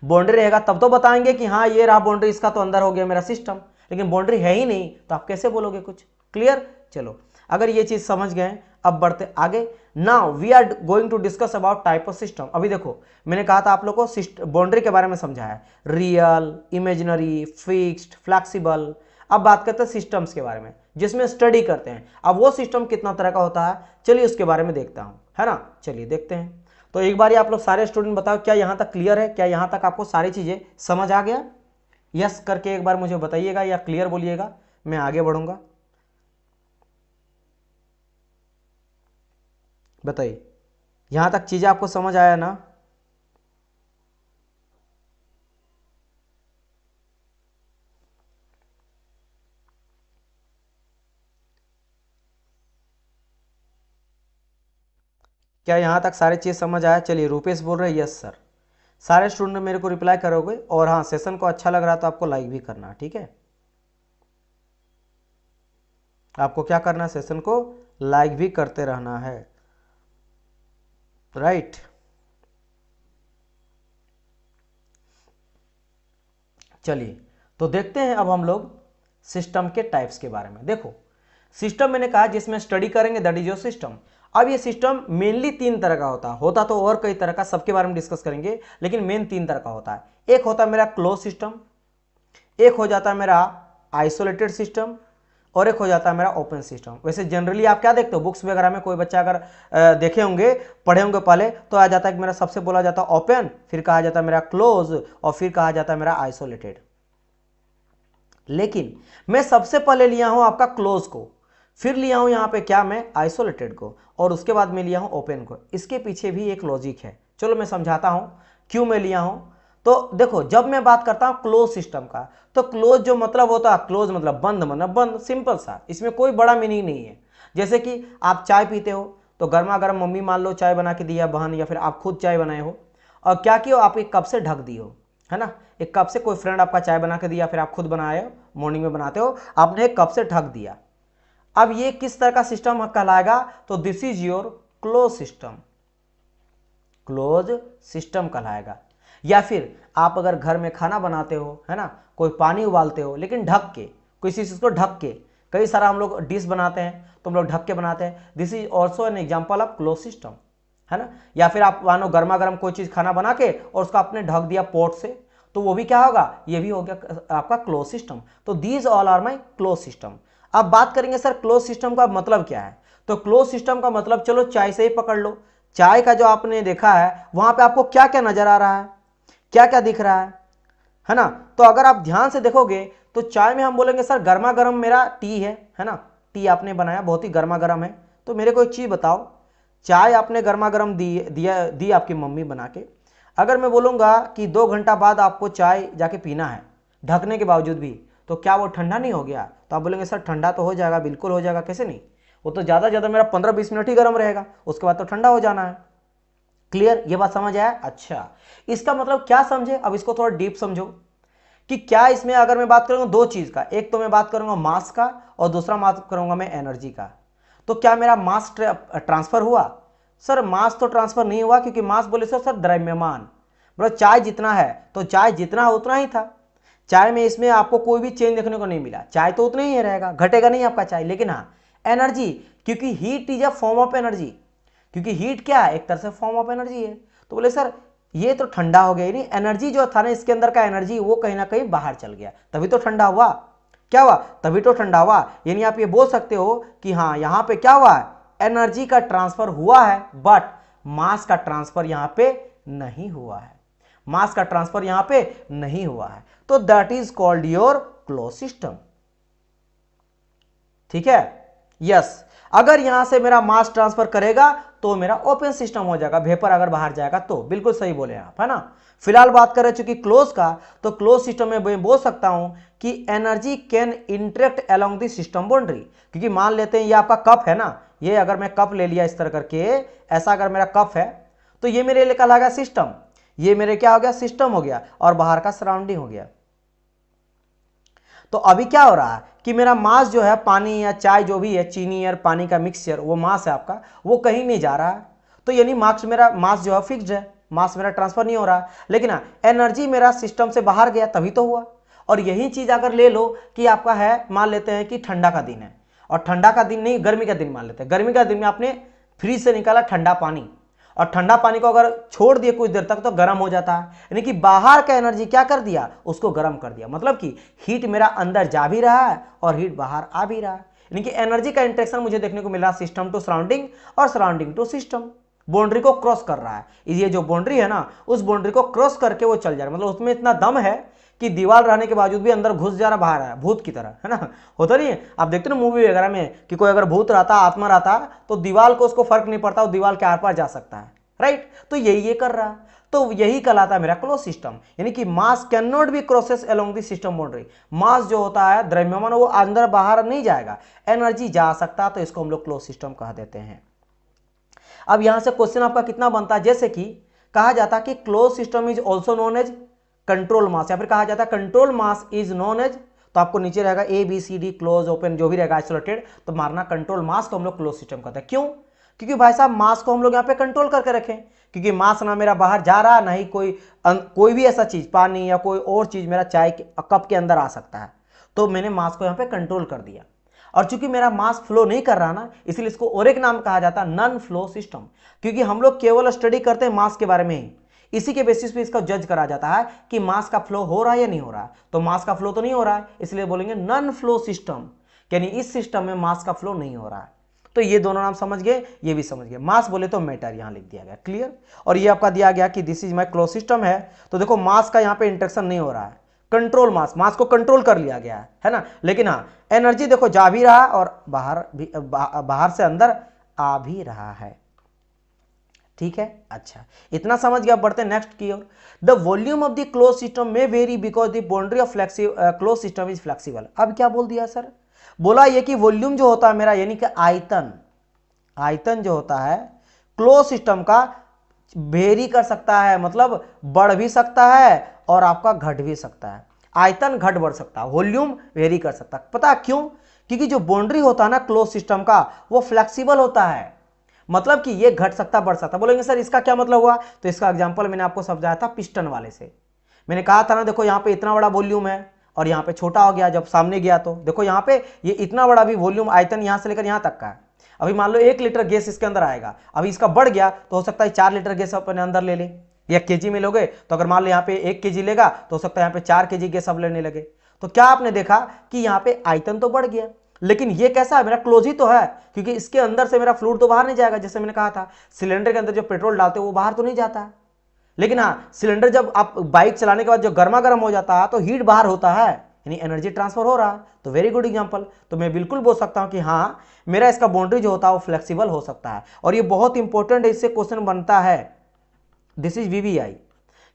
Speaker 1: बाउंड्री रहेगा तब तो बताएंगे कि हाँ ये रहा बाउंड्री, इसका तो अंदर हो गया मेरा सिस्टम, लेकिन बाउंड्री है ही नहीं तो आप कैसे बोलोगे कुछ। क्लियर? चलो अगर ये चीज समझ गए, अब बढ़ते आगे। Now we are going to discuss about type of system. अभी देखो मैंने कहा था आप लोग को बाउंड्री के बारे में समझाया, रियल, इमेजिनरी, फिक्स्ड, फ्लेक्सिबल। अब बात करते हैं सिस्टम्स के बारे में जिसमें स्टडी करते हैं। अब वो सिस्टम कितना तरह का होता है, चलिए उसके बारे में देखता हूं, है ना। चलिए देखते हैं। तो एक बार आप लोग सारे स्टूडेंट बताओ क्या यहां तक क्लियर है, क्या यहां तक आपको सारी चीजें समझ आ गया? यस करके एक बार मुझे बताइएगा या क्लियर बोलिएगा, मैं आगे बढ़ूंगा। बताइए यहां तक चीजें आपको समझ आया ना? क्या यहां तक सारी चीज समझ आया? चलिए रूपेश बोल रहे हैं यस सर। सारे स्टूडेंट मेरे को रिप्लाई करोगे, और हाँ सेशन को अच्छा लग रहा है तो आपको लाइक भी करना, ठीक है। आपको क्या करना है, सेशन को लाइक भी करते रहना है, राइट। चलिए तो देखते हैं अब हम लोग सिस्टम के टाइप्स के बारे में। देखो सिस्टम मैंने कहा जिसमें स्टडी करेंगे, दैट इज योर सिस्टम। अब ये सिस्टम मेनली तीन तरह का होता तो और कई तरह का, सबके बारे में डिस्कस करेंगे, लेकिन मेन तीन तरह का होता है। एक होता है मेरा क्लोज सिस्टम, एक हो जाता है मेरा आइसोलेटेड सिस्टम, और एक हो जाता है मेरा ओपन सिस्टम। वैसे जनरली आप क्या देखते हो बुक्स वगैरह में, कोई बच्चा अगर देखे होंगे, पढ़े होंगे पहले, तो आ जाता है कि मेरा सबसे बोला जाता है ओपन, फिर कहा जाता है मेरा क्लोज, और फिर कहा जाता है मेरा आइसोलेटेड। लेकिन मैं सबसे पहले लिया हूं आपका क्लोज को, फिर लिया हूं यहां पे क्या, मैं आइसोलेटेड को, और उसके बाद मैं लिया हूं ओपन को। इसके पीछे भी एक लॉजिक है, चलो मैं समझाता हूं क्यों मैं लिया हूं। तो देखो, जब मैं बात करता हूं क्लोज सिस्टम का, तो क्लोज जो मतलब होता है, क्लोज मतलब बंद, मतलब बंद, सिंपल सा, इसमें कोई बड़ा मीनिंग नहीं है। जैसे कि आप चाय पीते हो, तो गर्मा गर्म मम्मी मान लो चाय बना के दिया, बहन, या फिर आप खुद चाय बनाए हो, और क्या किया, आप एक कप से ढक दी हो, है ना, एक कप से कोई फ्रेंड आपका चाय बना के दिया, फिर आप खुद बनाए हो, मॉर्निंग में बनाते हो, आपने एक कप से ढक दिया। अब ये किस तरह का सिस्टम कहलाएगा, तो this is your close system, close system कहलाएगा। या फिर आप अगर घर में खाना बनाते हो, है ना, कोई पानी उबालते हो, लेकिन ढक के, किसी चीज को ढक के, कई सारा हम लोग डिश बनाते हैं तो हम लोग ढक के बनाते हैं, this is also an example of close system, है ना। या फिर आप मानो गर्मा गर्म कोई चीज खाना बना के और उसको आपने ढक दिया पोर्ट से, तो वो भी क्या होगा, ये भी हो गया आपका क्लोज सिस्टम। तो these all are my close system. अब बात करेंगे सर क्लोज सिस्टम का मतलब क्या है, तो क्लोज सिस्टम का मतलब, चलो चाय से ही पकड़ लो, चाय का जो आपने देखा है वहां पे आपको क्या क्या नजर आ रहा है, क्या क्या दिख रहा है ना। तो अगर आप ध्यान से देखोगे तो चाय में हम बोलेंगे सर गर्मा गर्म मेरा टी है ना, टी आपने बनाया, बहुत ही गर्मा गर्म है, तो मेरे को एक चीज बताओ, चाय आपने गर्मा गर्म दी आपकी मम्मी बना के, अगर मैं बोलूंगा कि 2 घंटा बाद आपको चाय जाके पीना है ढकने के बावजूद भी, तो क्या वो ठंडा नहीं हो गया, तो आप बोलेंगे सर ठंडा तो हो जाएगा, बिल्कुल हो जाएगा, कैसे नहीं, वो तो ज़्यादा ज़्यादा मेरा 15-20 मिनट ही गर्म रहेगा, उसके बाद तो ठंडा हो जाना है। क्लियर, ये बात समझ आया। अच्छा, इसका मतलब क्या समझे, अब इसको थोड़ा डीप समझो कि क्या इसमें, अगर मैं बात करूंगा 2 चीज़ का, एक तो मैं बात करूंगा मास का और दूसरा बात करूंगा मैं एनर्जी का। तो क्या मेरा मास ट्रांसफर हुआ, सर मास तो ट्रांसफर नहीं हुआ, क्योंकि मास बोले सर द्रव्यमान, मतलब चाय जितना है तो चाय जितना उतना ही था, चाय में इसमें आपको कोई भी चेंज देखने को नहीं मिला, चाय तो उतना ही रहेगा, घटेगा नहीं आपका चाय। लेकिन हाँ एनर्जी, क्योंकि heat is a form of energy, क्योंकि हीट क्या है, एक तरह से फॉर्म ऑफ एनर्जी है, तो बोले सर ये तो ठंडा हो गया, नहीं एनर्जी जो था ना इसके अंदर का एनर्जी, वो कहीं ना कहीं बाहर चल गया, तभी तो ठंडा हुआ, क्या हुआ, तभी तो ठंडा हुआ। यानी आप ये बोल सकते हो कि हाँ यहाँ पे क्या हुआ है, एनर्जी का ट्रांसफर हुआ है, बट मास का ट्रांसफर यहाँ पे नहीं हुआ है, मास का ट्रांसफर यहाँ पे नहीं हुआ है, तो that is called your close system. ठीक है, यस। अगर यहां से मेरा मास ट्रांसफर करेगा तो मेरा ओपन सिस्टम हो जाएगा, वेपर अगर बाहर जाएगा तो, बिल्कुल सही बोले आप, है ना। फिलहाल बात करें चूंकि क्लोज का, तो क्लोज सिस्टम में मैं बोल सकता हूं कि energy can interact along the system boundary, क्योंकि मान लेते हैं ये आपका कप है ना, ये अगर मैं कप ले लिया इस तरह करके, ऐसा अगर मेरा कप है, तो ये मेरे लिए कहलाएगा सिस्टम, ये मेरे क्या हो गया, सिस्टम हो गया, और बाहर का सराउंडिंग हो गया। तो अभी क्या हो रहा है कि मेरा मास जो है, पानी या चाय जो भी है, चीनी या पानी का मिक्सचर, वो मास है आपका, वो कहीं नहीं जा रहा है, तो यानी मेरा मास जो है फिक्स्ड है, मास मेरा ट्रांसफर नहीं हो रहा है। लेकिन एनर्जी मेरा सिस्टम से बाहर गया तभी तो हुआ। और यही चीज अगर ले लो कि आपका है, मान लेते हैं कि ठंडा का दिन है, और ठंडा का दिन नहीं, गर्मी का दिन मान लेते हैं, गर्मी का दिन में आपने फ्रिज से निकाला ठंडा पानी, और ठंडा पानी को अगर छोड़ दिए कुछ देर तक तो गर्म हो जाता है, यानी कि बाहर का एनर्जी क्या कर दिया, उसको गर्म कर दिया, मतलब कि हीट मेरा अंदर जा भी रहा है और हीट बाहर आ भी रहा है, यानी कि एनर्जी का इंटरेक्शन मुझे देखने को मिल रहा है सिस्टम टू सराउंडिंग और सराउंडिंग टू सिस्टम, बाउंड्री को क्रॉस कर रहा है। ये जो बाउंड्री है ना, उस बाउंड्री को क्रॉस करके वो चल जा रहा है, मतलब उसमें इतना दम है कि दीवार रहने के बावजूद भी अंदर घुस जा रहा, बाहर आया, भूत की तरह, है ना, होता नहीं है, आप देखते ना मूवी वगैरह में कि कोई अगर भूत रहता, आत्मा रहता, तो दीवार को उसको फर्क नहीं पड़ता, वो दीवार के आर पार जा सकता है, राइट। तो यही ये कर रहा है, तो यही कहलाता है मेरा क्लोज सिस्टम, यानी कि mass can not be crosses along the system boundary. Mass जो होता है द्रव्यमान, वो अंदर बाहर नहीं जाएगा, एनर्जी जा सकता है, तो इसको हम लोग क्लोज सिस्टम कह देते हैं। अब यहां से क्वेश्चन आपका कितना बनता है, जैसे कि कहा जाता है कि close system is also known as control mass, या फिर कहा जाता है control mass is known as, तो आपको नीचे रहेगा A B C D, close open जो भी रहेगा, आइसोलेटेड, तो मारना कंट्रोल मास को हम लोग क्लोज सिस्टम कहते हैं। क्यों, क्योंकि भाई साहब मास को हम लोग यहाँ पे कंट्रोल करके रखें, क्योंकि मास ना मेरा बाहर जा रहा, ना ही कोई भी ऐसा चीज, पानी या कोई और चीज मेरा चाय के कप के अंदर आ सकता है, तो मैंने मास को यहाँ पे कंट्रोल कर दिया। और चूंकि मेरा मास फ्लो नहीं कर रहा ना, इसलिए इसको और एक नाम कहा जाता है नॉन फ्लो सिस्टम, क्योंकि हम लोग केवल स्टडी करते हैं मास के बारे में ही, इसी के बेसिस पे इसका जज करा जाता है कि मास का फ्लो हो रहा है या नहीं हो रहा है, तो मास का फ्लो तो नहीं हो रहा है, इसलिए बोलेंगे नॉन फ्लो सिस्टम, यानी इस सिस्टम में मास का फ्लो नहीं हो रहा है। तो ये दोनों नाम समझ गए, ये भी समझ गए। मास बोले तो मैटर यहां लिख दिया गया, क्लियर। और ये आपका दिया गया कि this is my close system है, तो देखो मास का यहां पे इंटरेक्शन नहीं हो रहा है, कंट्रोल मास, मास को कंट्रोल कर लिया गया है ना। लेकिन हाँ एनर्जी देखो जा भी रहा और बाहर भी, बाहर से अंदर आ भी रहा है, ठीक है। अच्छा इतना समझ गया, बढ़ते नेक्स्ट की ओर। The volume of the close system में very because the boundary of close system is flexible. अब क्या बोल दिया सर, बोला ये कि वॉल्यूम जो होता है मेरा यानी कि आयतन, आयतन जो होता है क्लोज सिस्टम का वेरी कर सकता है, मतलब बढ़ भी सकता है और आपका घट भी सकता है। आयतन घट बढ़ सकता है, वॉल्यूम वेरी कर सकता है। पता क्यों, क्योंकि जो बाउंड्री होता है ना क्लोज सिस्टम का वो फ्लेक्सिबल होता है, मतलब कि ये घट सकता बढ़ सकता। बोलेंगे सर इसका क्या मतलब हुआ, तो इसका एग्जांपल मैंने आपको समझाया था पिस्टन वाले से। मैंने कहा था ना देखो यहाँ पे इतना बड़ा वॉल्यूम है और यहाँ पे छोटा हो गया, जब सामने गया तो देखो यहाँ पे ये इतना बड़ा भी वॉल्यूम आयतन यहाँ से लेकर यहाँ तक का है। अभी मान लो 1 लीटर गैस इसके अंदर आएगा, अभी इसका बढ़ गया तो हो सकता है 4 लीटर गैस अपने अंदर ले ले, या केजी में लोगे तो अगर मान लो यहाँ पे 1 केजी लेगा तो हो सकता है यहाँ पे 4 केजी गैस अब लेने लगे। तो क्या आपने देखा कि यहाँ पे आयतन तो बढ़ गया, लेकिन ये कैसा है मेरा क्लोज ही तो है, क्योंकि इसके अंदर से मेरा फ्लूइड तो बाहर नहीं जाएगा। जैसे मैंने कहा था सिलेंडर के अंदर जो पेट्रोल डालते हो वो बाहर तो नहीं जाता है, लेकिन हाँ सिलेंडर जब आप बाइक चलाने के बाद जो गर्मा गर्म हो जाता है तो हीट बाहर होता है, यानी एनर्जी ट्रांसफर हो रहा है। तो वेरी गुड एग्जांपल, तो मैं बिल्कुल बोल सकता हूं कि हाँ मेरा इसका बाउंड्री जो होता है वो फ्लेक्सिबल हो सकता है। और ये बहुत इंपॉर्टेंट है, इससे क्वेश्चन बनता है, दिस इज वीवीआई,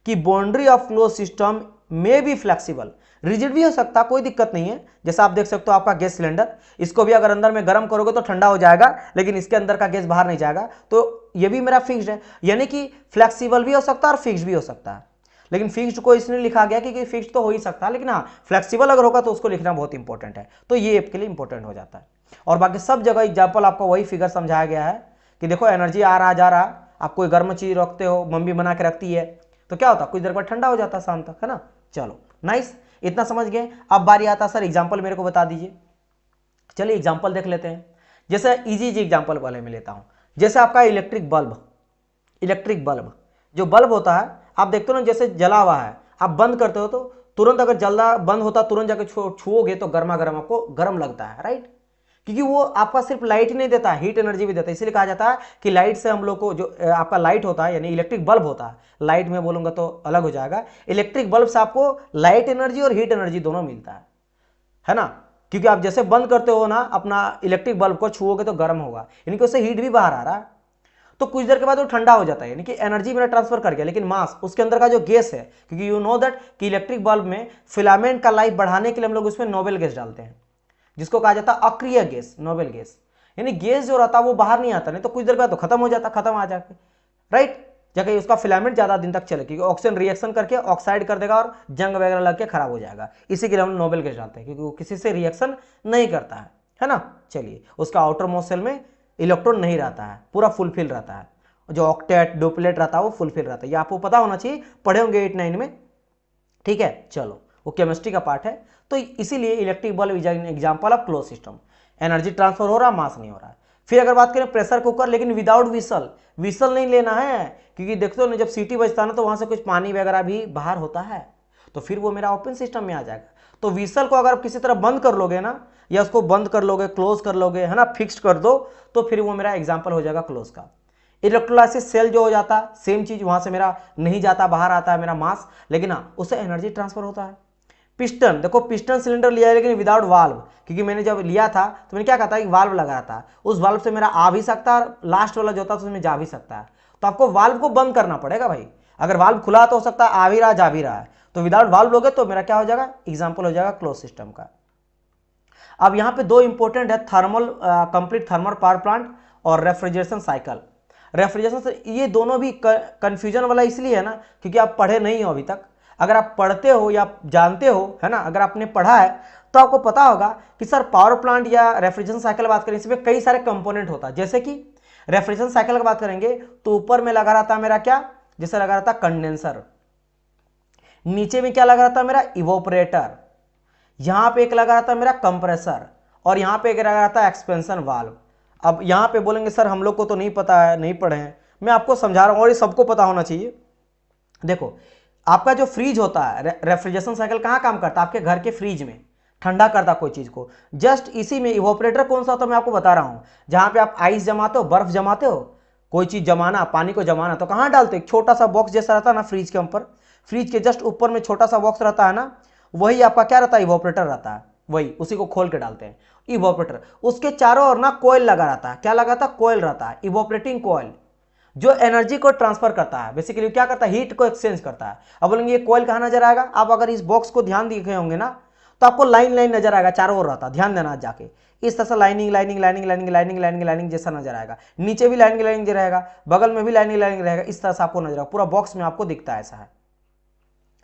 Speaker 1: कि बाउंड्री ऑफ क्लोज सिस्टम में भी फ्लेक्सिबल, रिजिड भी हो सकता, कोई दिक्कत नहीं है। जैसा आप देख सकते हो आपका गैस सिलेंडर, इसको भी अगर अंदर में गर्म करोगे तो ठंडा हो जाएगा, लेकिन इसके अंदर का गैस बाहर नहीं जाएगा, तो ये भी मेरा फिक्स्ड है, यानी कि फ्लेक्सिबल भी हो सकता है और फिक्स्ड भी हो सकता है। लेकिन फिक्स्ड को इसलिए लिखा गया क्योंकि फिक्स्ड तो हो ही सकता है, लेकिन हाँ फ्लेक्सिबल अगर होगा तो उसको लिखना बहुत इंपॉर्टेंट है, तो ये आपके लिए इंपॉर्टेंट हो जाता है। और बाकी सब जगह एग्जाम्पल आपको वही फिगर समझाया गया है कि देखो एनर्जी आ रहा जा रहा, आप कोई गर्म चीज रखते हो, मम्मी बना के रखती है, तो क्या होता है कुछ देर बाद ठंडा हो जाता है शाम तक, है ना। चलो नाइस, इतना समझ गए। अब बारी आता सर एग्जाम्पल मेरे को बता दीजिए। चलिए एग्जाम्पल देख लेते हैं। जैसे इजी एग्जाम्पल वाले में लेता हूं, जैसे आपका इलेक्ट्रिक बल्ब, इलेक्ट्रिक बल्ब जो बल्ब होता है आप देखते हो ना, जैसे जला हुआ है आप बंद करते हो तो तुरंत अगर जलना बंद होता तुरंत जाकर छुओगे तो गर्मा गर्म आपको गर्म लगता है, राइट। क्योंकि वो आपका सिर्फ लाइट ही नहीं देता, हीट एनर्जी भी देता है। इसीलिए कहा जाता है कि लाइट से हम लोग को जो आपका लाइट होता है यानी इलेक्ट्रिक बल्ब होता है, लाइट में बोलूंगा तो अलग हो जाएगा, इलेक्ट्रिक बल्ब से आपको लाइट एनर्जी और हीट एनर्जी दोनों मिलता है ना। क्योंकि आप जैसे बंद करते हो ना अपना इलेक्ट्रिक बल्ब को, छुओगे तो गर्म होगा, यानी कि उससे हीट भी बाहर आ रहा है, तो कुछ देर के बाद वो ठंडा हो जाता है, यानी कि एनर्जी मेरा ट्रांसफर कर गया। लेकिन मास उसके अंदर का जो गैस है, क्योंकि यू नो दैट कि इलेक्ट्रिक बल्ब में फिलामेंट का लाइफ बढ़ाने के लिए हम लोग उसमें नोबेल गैस डालते हैं, जिसको कहा जाता है अक्रिय गैस, नोबेल गैस, यानी गैस जो रहता है वो बाहर नहीं आता, नहीं तो कुछ देर बाद तो खत्म हो जाता, खत्म आ जाके, राइट, जाके उसका फिलामेंट ज्यादा दिन तक चले, क्योंकि ऑक्सीजन रिएक्शन करके ऑक्साइड कर देगा और जंग वगैरह लग के खराब हो जाएगा। इसी के लिए हम नोबेल गैस डालते हैं, क्योंकि वो किसी से रिएक्शन नहीं करता है ना। चलिए उसका आउटर मोस्ट शेल में इलेक्ट्रॉन नहीं रहता है, पूरा फुलफिल रहता है, जो ऑक्टेट डुप्लेट रहता है वो फुलफिल रहता है, ये आपको पता होना चाहिए, पढ़े होंगे 8-9 में, ठीक है। चलो वो केमिस्ट्री का पार्ट है। तो इसीलिए electric bulb is an example of close system, energy transfer हो रहा, मास नहीं हो रहा है। फिर अगर बात करें प्रेशर कुकर, लेकिन विदाउट विसल, विसल नहीं लेना है, क्योंकि देखते हो ना जब सीटी बजता है ना तो वहां से कुछ पानी वगैरह भी बाहर होता है, तो फिर वो मेरा ओपन सिस्टम में आ जाएगा। तो विसल को अगर आप किसी तरह बंद कर लोगे ना, या उसको बंद कर लोगे, क्लोज कर लोगे, है ना, फिक्स कर दो, तो फिर वो मेरा एग्जाम्पल हो जाएगा क्लोज का। इलेक्ट्रोलाइसिस सेल जो हो जाता है सेम चीज, वहां से मेरा नहीं जाता, बाहर आता है मेरा मास, लेकिन हाँ उससे एनर्जी ट्रांसफर होता है। पिस्टन, देखो पिस्टन सिलेंडर लिया है लेकिन विदाउट वाल्व, क्योंकि मैंने जब लिया था तो मैंने क्या कहा था कि वाल्व लगाया था, उस वाल्व से मेरा आ भी सकता है, लास्ट वाला जो होता है उसमें जा भी सकता है, तो आपको वाल्व को बंद करना पड़ेगा भाई। अगर वाल्व खुला तो हो सकता है आ भी रहा जा भी रहा है, तो विदाउट वाल्व लोगे तो मेरा क्या हो जाएगा, एग्जाम्पल हो जाएगा क्लोज सिस्टम का। अब यहाँ पे दो इंपॉर्टेंट है, thermal complete thermal power plant और रेफ्रिजरेशन साइकिल। रेफ्रिजरेशन से ये दोनों भी कंफ्यूजन वाला इसलिए है ना क्योंकि आप पढ़े नहीं हो अभी तक। अगर आप पढ़ते हो या जानते हो, है ना, अगर आपने पढ़ा है तो आपको पता होगा कि सर पावर प्लांट या रेफ्रिजरेशन साइकिल बात करें इसमें कई सारे कंपोनेंट होता है। जैसे कि रेफ्रिजरेशन साइकिल की बात करेंगे तो ऊपर में लगा रहता मेरा क्या, जैसे लगा रहता कंडेंसर, नीचे में क्या लगा रहता मेरा इवोपरेटर, यहां पे एक लगा रहता मेरा कंप्रेसर, और यहां पे एक लगा रहता एक्सपेंशन वाल्व। अब यहां पे बोलेंगे सर हम लोग को तो नहीं पता है, नहीं पढ़े हैं, मैं आपको समझा रहा हूं और ये सबको पता होना चाहिए। देखो आपका जो फ्रिज होता है, रेफ्रिजरेशन साइकिल कहां काम करता है, आपके घर के फ्रिज में, ठंडा करता कोई चीज को। जस्ट इसी में इवोपरेटर कौन सा होता है मैं आपको बता रहा हूं, जहां पे आप आइस जमाते हो, बर्फ जमाते हो, कोई चीज जमाना, पानी को जमाना, तो कहां डालते हो, छोटा सा बॉक्स जैसा रहता है ना फ्रिज के ऊपर, फ्रिज के जस्ट ऊपर में छोटा सा बॉक्स रहता है ना, वही आपका क्या रहता है, इवोपरेटर रहता है, वही उसी को खोल के डालते हैं इवोपरेटर। उसके चारों ओर ना कोयल लगा रहता है, क्या लगा था, कोयल रहता है, इवोपरेटिंग कोयल, जो एनर्जी को ट्रांसफर करता है, बेसिकली क्या करता है, हीट को एक्सचेंज करता है। अब बोलेंगे ये कोयल कहां नजर आएगा, आप अगर इस बॉक्स को ध्यान देखे होंगे ना तो आपको लाइन लाइन नजर आएगा, चारों ओर रहता है, ध्यान देना जाके, इस तरह से lining lining lining lining lining lining lining जैसा नजर आएगा, नीचे भी लाइनिंग लाइनिंग रहेगा, बगल में भी लाइनिंग लाइनिंग रहेगा, इस तरह से आपको नजर आएगा, पूरा बॉक्स में आपको दिखता है, ऐसा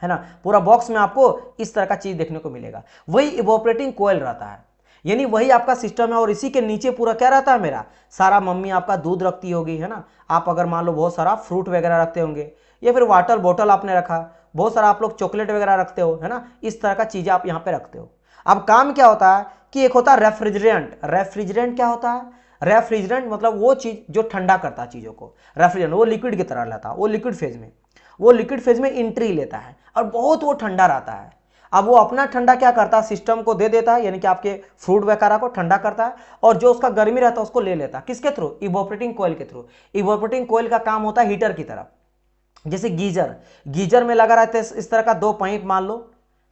Speaker 1: है ना, पूरा बॉक्स में आपको इस तरह का चीज देखने को मिलेगा, वही इवोपरेटिंग कोयल रहता है, यानी वही आपका सिस्टम है। और इसी के नीचे पूरा क्या रहता है, मेरा सारा, मम्मी आपका दूध रखती होगी, है ना, आप अगर मान लो बहुत सारा फ्रूट वगैरह रखते होंगे, या फिर वाटर बॉटल आपने रखा, बहुत सारा आप लोग चॉकलेट वगैरह रखते हो, है ना, इस तरह का चीजें आप यहाँ पे रखते हो। अब काम क्या होता है कि एक होता है रेफ्रिजरेंट। रेफ्रिजरेंट क्या होता है, रेफ्रिजरेंट मतलब वो चीज जो ठंडा करता है चीजों को, रेफ्रिजरेंट वो लिक्विड की तरह रहता है, वो लिक्विड फेज में एंट्री लेता है और बहुत वो ठंडा रहता है। अब वो अपना ठंडा क्या करता है, सिस्टम को दे देता है, यानी कि आपके फ्रूट वगैरह को ठंडा करता है, और जो उसका गर्मी रहता है उसको ले लेता है, किसके थ्रू, इवोपरेटिंग कोयल के थ्रू। इवोपरेटिंग कोयल का काम होता है हीटर की तरह, जैसे गीजर में लगा रहता है इस तरह का दो पाइप मान लो,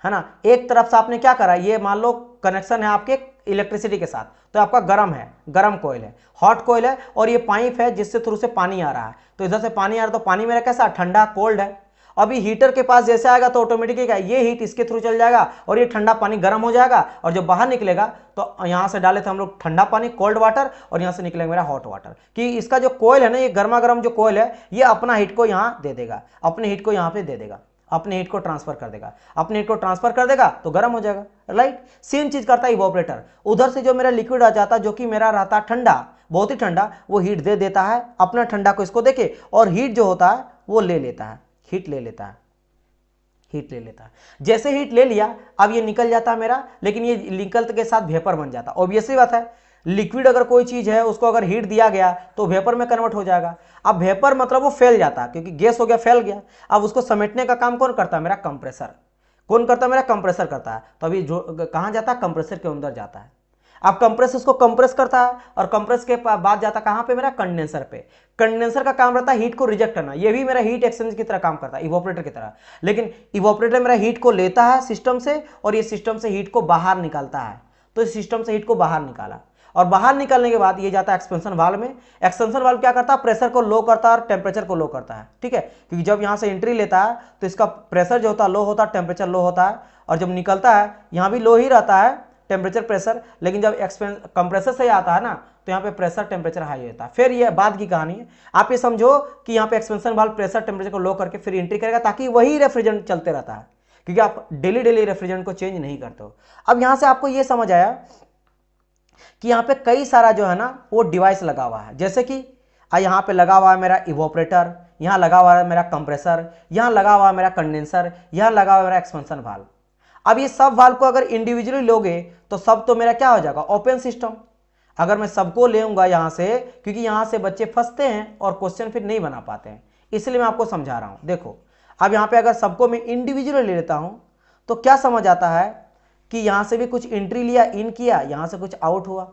Speaker 1: है ना, एक तरफ से आपने क्या करा, ये मान लो कनेक्शन है आपके इलेक्ट्रिसिटी के साथ, तो आपका गर्म कोयल है, हॉट कोयल है, और ये पाइप है जिससे थ्रू से पानी आ रहा है, तो इधर से पानी आ रहा है, तो पानी मेरा कैसा ठंडा कोल्ड है। अभी हीटर के पास जैसे आएगा तो ऑटोमेटिकली क्या, ये हीट इसके थ्रू चल जाएगा और ये ठंडा पानी गर्म हो जाएगा, और जब बाहर निकलेगा तो यहां से डाले थे हम लोग ठंडा पानी कोल्ड वाटर, और यहां से निकलेगा मेरा हॉट वाटर, कि इसका जो कोयल है ना, ये गर्मा गर्म जो कोयल है, ये अपना हीट को यहां दे देगा, अपने हीट को यहां पे दे देगा, अपने हीट को ट्रांसफर कर देगा, अपने हीट को ट्रांसफर कर देगा तो गर्म हो जाएगा, राइट। सेम चीज करता है इवोपरेटर, उधर से जो मेरा लिक्विड आ जाता है जो कि मेरा रहता ठंडा, बहुत ही ठंडा, वो हीट दे देता है, अपना ठंडा को इसको देके, और हीट जो होता है वो ले लेता है, हीट ले लेता है। जैसे हीट ले लिया, अब ये निकल जाता है मेरा, लेकिन ये निकलते के साथ वेपर बन जाता है। ऑब्वियसली बात है, लिक्विड अगर कोई चीज है उसको अगर हीट दिया गया तो वेपर में कन्वर्ट हो जाएगा। अब वेपर मतलब वो फैल जाता है, क्योंकि गैस हो गया, फैल गया। अब उसको समेटने का काम कौन करता है, मेरा कंप्रेसर। कौन करता है, मेरा कंप्रेसर करता है। तो अभी जो कहां जाता है, कंप्रेसर के अंदर जाता है। अब कंप्रेस उसको कंप्रेस करता है, और कंप्रेस के बाद जाता है कहां पे, मेरा कंडेंसर पे। कंडेंसर का काम रहता है हीट को रिजेक्ट करना, ये भी मेरा हीट एक्सचेंज की तरह काम करता है, इवोपरेटर की तरह। लेकिन इवोपरेटर मेरा हीट को लेता है सिस्टम से, और ये सिस्टम से हीट को बाहर निकालता है। तो इस सिस्टम से हीट को बाहर निकाला, और बाहर निकालने के बाद ये जाता है एक्सपेंशन वाल्व में। एक्सपेंशन वाल्व क्या करता है, प्रेशर को लो करता है और टेम्परेचर को लो करता है, ठीक है, क्योंकि जब यहां से एंट्री लेता है तो इसका प्रेशर जो होता है लो होता है, टेम्परेचर लो होता है, और जब निकलता है यहां भी लो ही रहता है टेम्परेचर प्रेशर, लेकिन जब कंप्रेसर से आता है ना तो यहाँ पे प्रेशर टेम्परेचर हाई होता है। फिर ये बाद की कहानी है, आप ये समझो कि यहाँ पे एक्सपेंशन वाल्व प्रेशर टेम्परेचर को लो करके फिर एंट्री करेगा, ताकि वही रेफ्रिजरेंट चलते रहता है, क्योंकि आप डेली रेफ्रिजरेंट को चेंज नहीं करते हो। अब यहां से आपको ये समझ आया कि यहाँ पे कई सारा जो है ना वो डिवाइस लगा हुआ है, जैसे कि यहाँ पे लगा हुआ है मेरा इवोपरेटर, यहाँ लगा हुआ है मेरा कंप्रेसर, यहाँ लगा हुआ है मेरा कंडेंसर, यहाँ लगा हुआ है मेरा एक्सपेंशन वाल्व। अब ये सब वाल्व को अगर इंडिविजुअली लोगे तो सब तो मेरा क्या हो जाएगा, ओपन सिस्टम। अगर मैं सबको लेऊंगा यहां से, क्योंकि यहां से बच्चे फंसते हैं और क्वेश्चन फिर नहीं बना पाते हैं, इसलिए मैं आपको समझा रहा हूं। देखो अब यहां पे अगर सबको मैं इंडिविजुअली ले लेता हूं तो क्या समझ आता है कि यहां से भी कुछ एंट्री लिया, इन किया, यहां से कुछ आउट हुआ,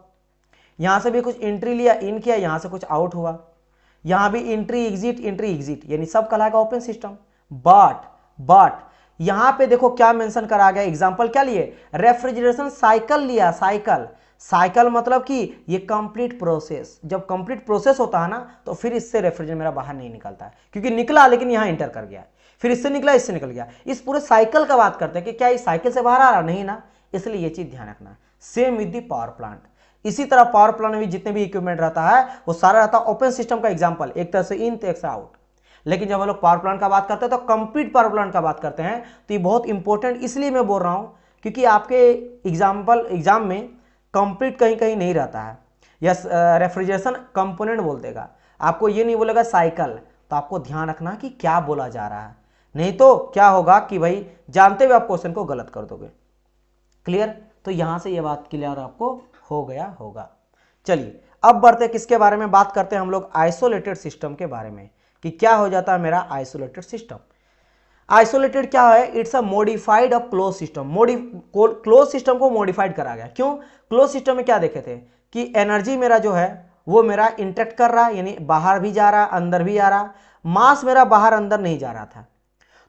Speaker 1: यहां से भी कुछ एंट्री लिया, इन किया, यहां से कुछ आउट हुआ, यहां भी एंट्री एग्जिट, यानी सब कहलाएगा ओपन सिस्टम। बट यहां पे देखो क्या मेंशन करा गया, एग्जांपल क्या लिए, रेफ्रिजरेशन साइकिल लिया। साइकिल मतलब कि ये कंप्लीट प्रोसेस, जब कंप्लीट प्रोसेस होता है ना तो फिर इससे रेफ्रिजरेटर मेरा बाहर नहीं निकलता है, क्योंकि निकला लेकिन यहां एंटर कर गया, फिर इससे निकला, इससे निकल गया। इस पूरे साइकिल का बात करते हैं कि क्या ये साइकिल से बाहर आ रहा, नहीं ना, इसलिए ये चीज ध्यान रखना। Same with the power plant, इसी तरह पावर प्लांट में जितने भी इक्विपमेंट रहता है वो सारा रहता है ओपन सिस्टम का एग्जाम्पल, एक तरह से इन तो एक से आउट। लेकिन जब हम लोग पावर प्लांट का बात करते हैं तो कंप्लीट पावर प्लांट का बात करते हैं, तो ये बहुत इंपॉर्टेंट इसलिए मैं बोल रहा हूं क्योंकि आपके एग्जाम में कंप्लीट कहीं कहीं नहीं रहता है, या रेफ्रिजरेशन कंपोनेंट बोल देगा, आपको ये नहीं बोलेगा साइकिल, तो आपको ध्यान रखना कि क्या बोला जा रहा है, नहीं तो क्या होगा कि भाई जानते हुए आप क्वेश्चन को गलत कर दोगे। क्लियर, तो यहां से ये बात क्लियर आपको हो गया होगा। चलिए अब बढ़ते किसके बारे में बात करते हैं हम लोग, आइसोलेटेड सिस्टम के बारे में, कि क्या हो जाता है मेरा आइसोलेटेड सिस्टम। आइसोलेटेड क्या है, it's a modified of close system. Close system को मॉडिफाइड करा गया। क्यों? क्लोज सिस्टम में क्या देखे थे कि एनर्जी मेरा जो है वो मेरा इंटरेक्ट कर रहा, यानी बाहर भी जा रहा अंदर भी आ रहा, मास मेरा बाहर अंदर नहीं जा रहा था।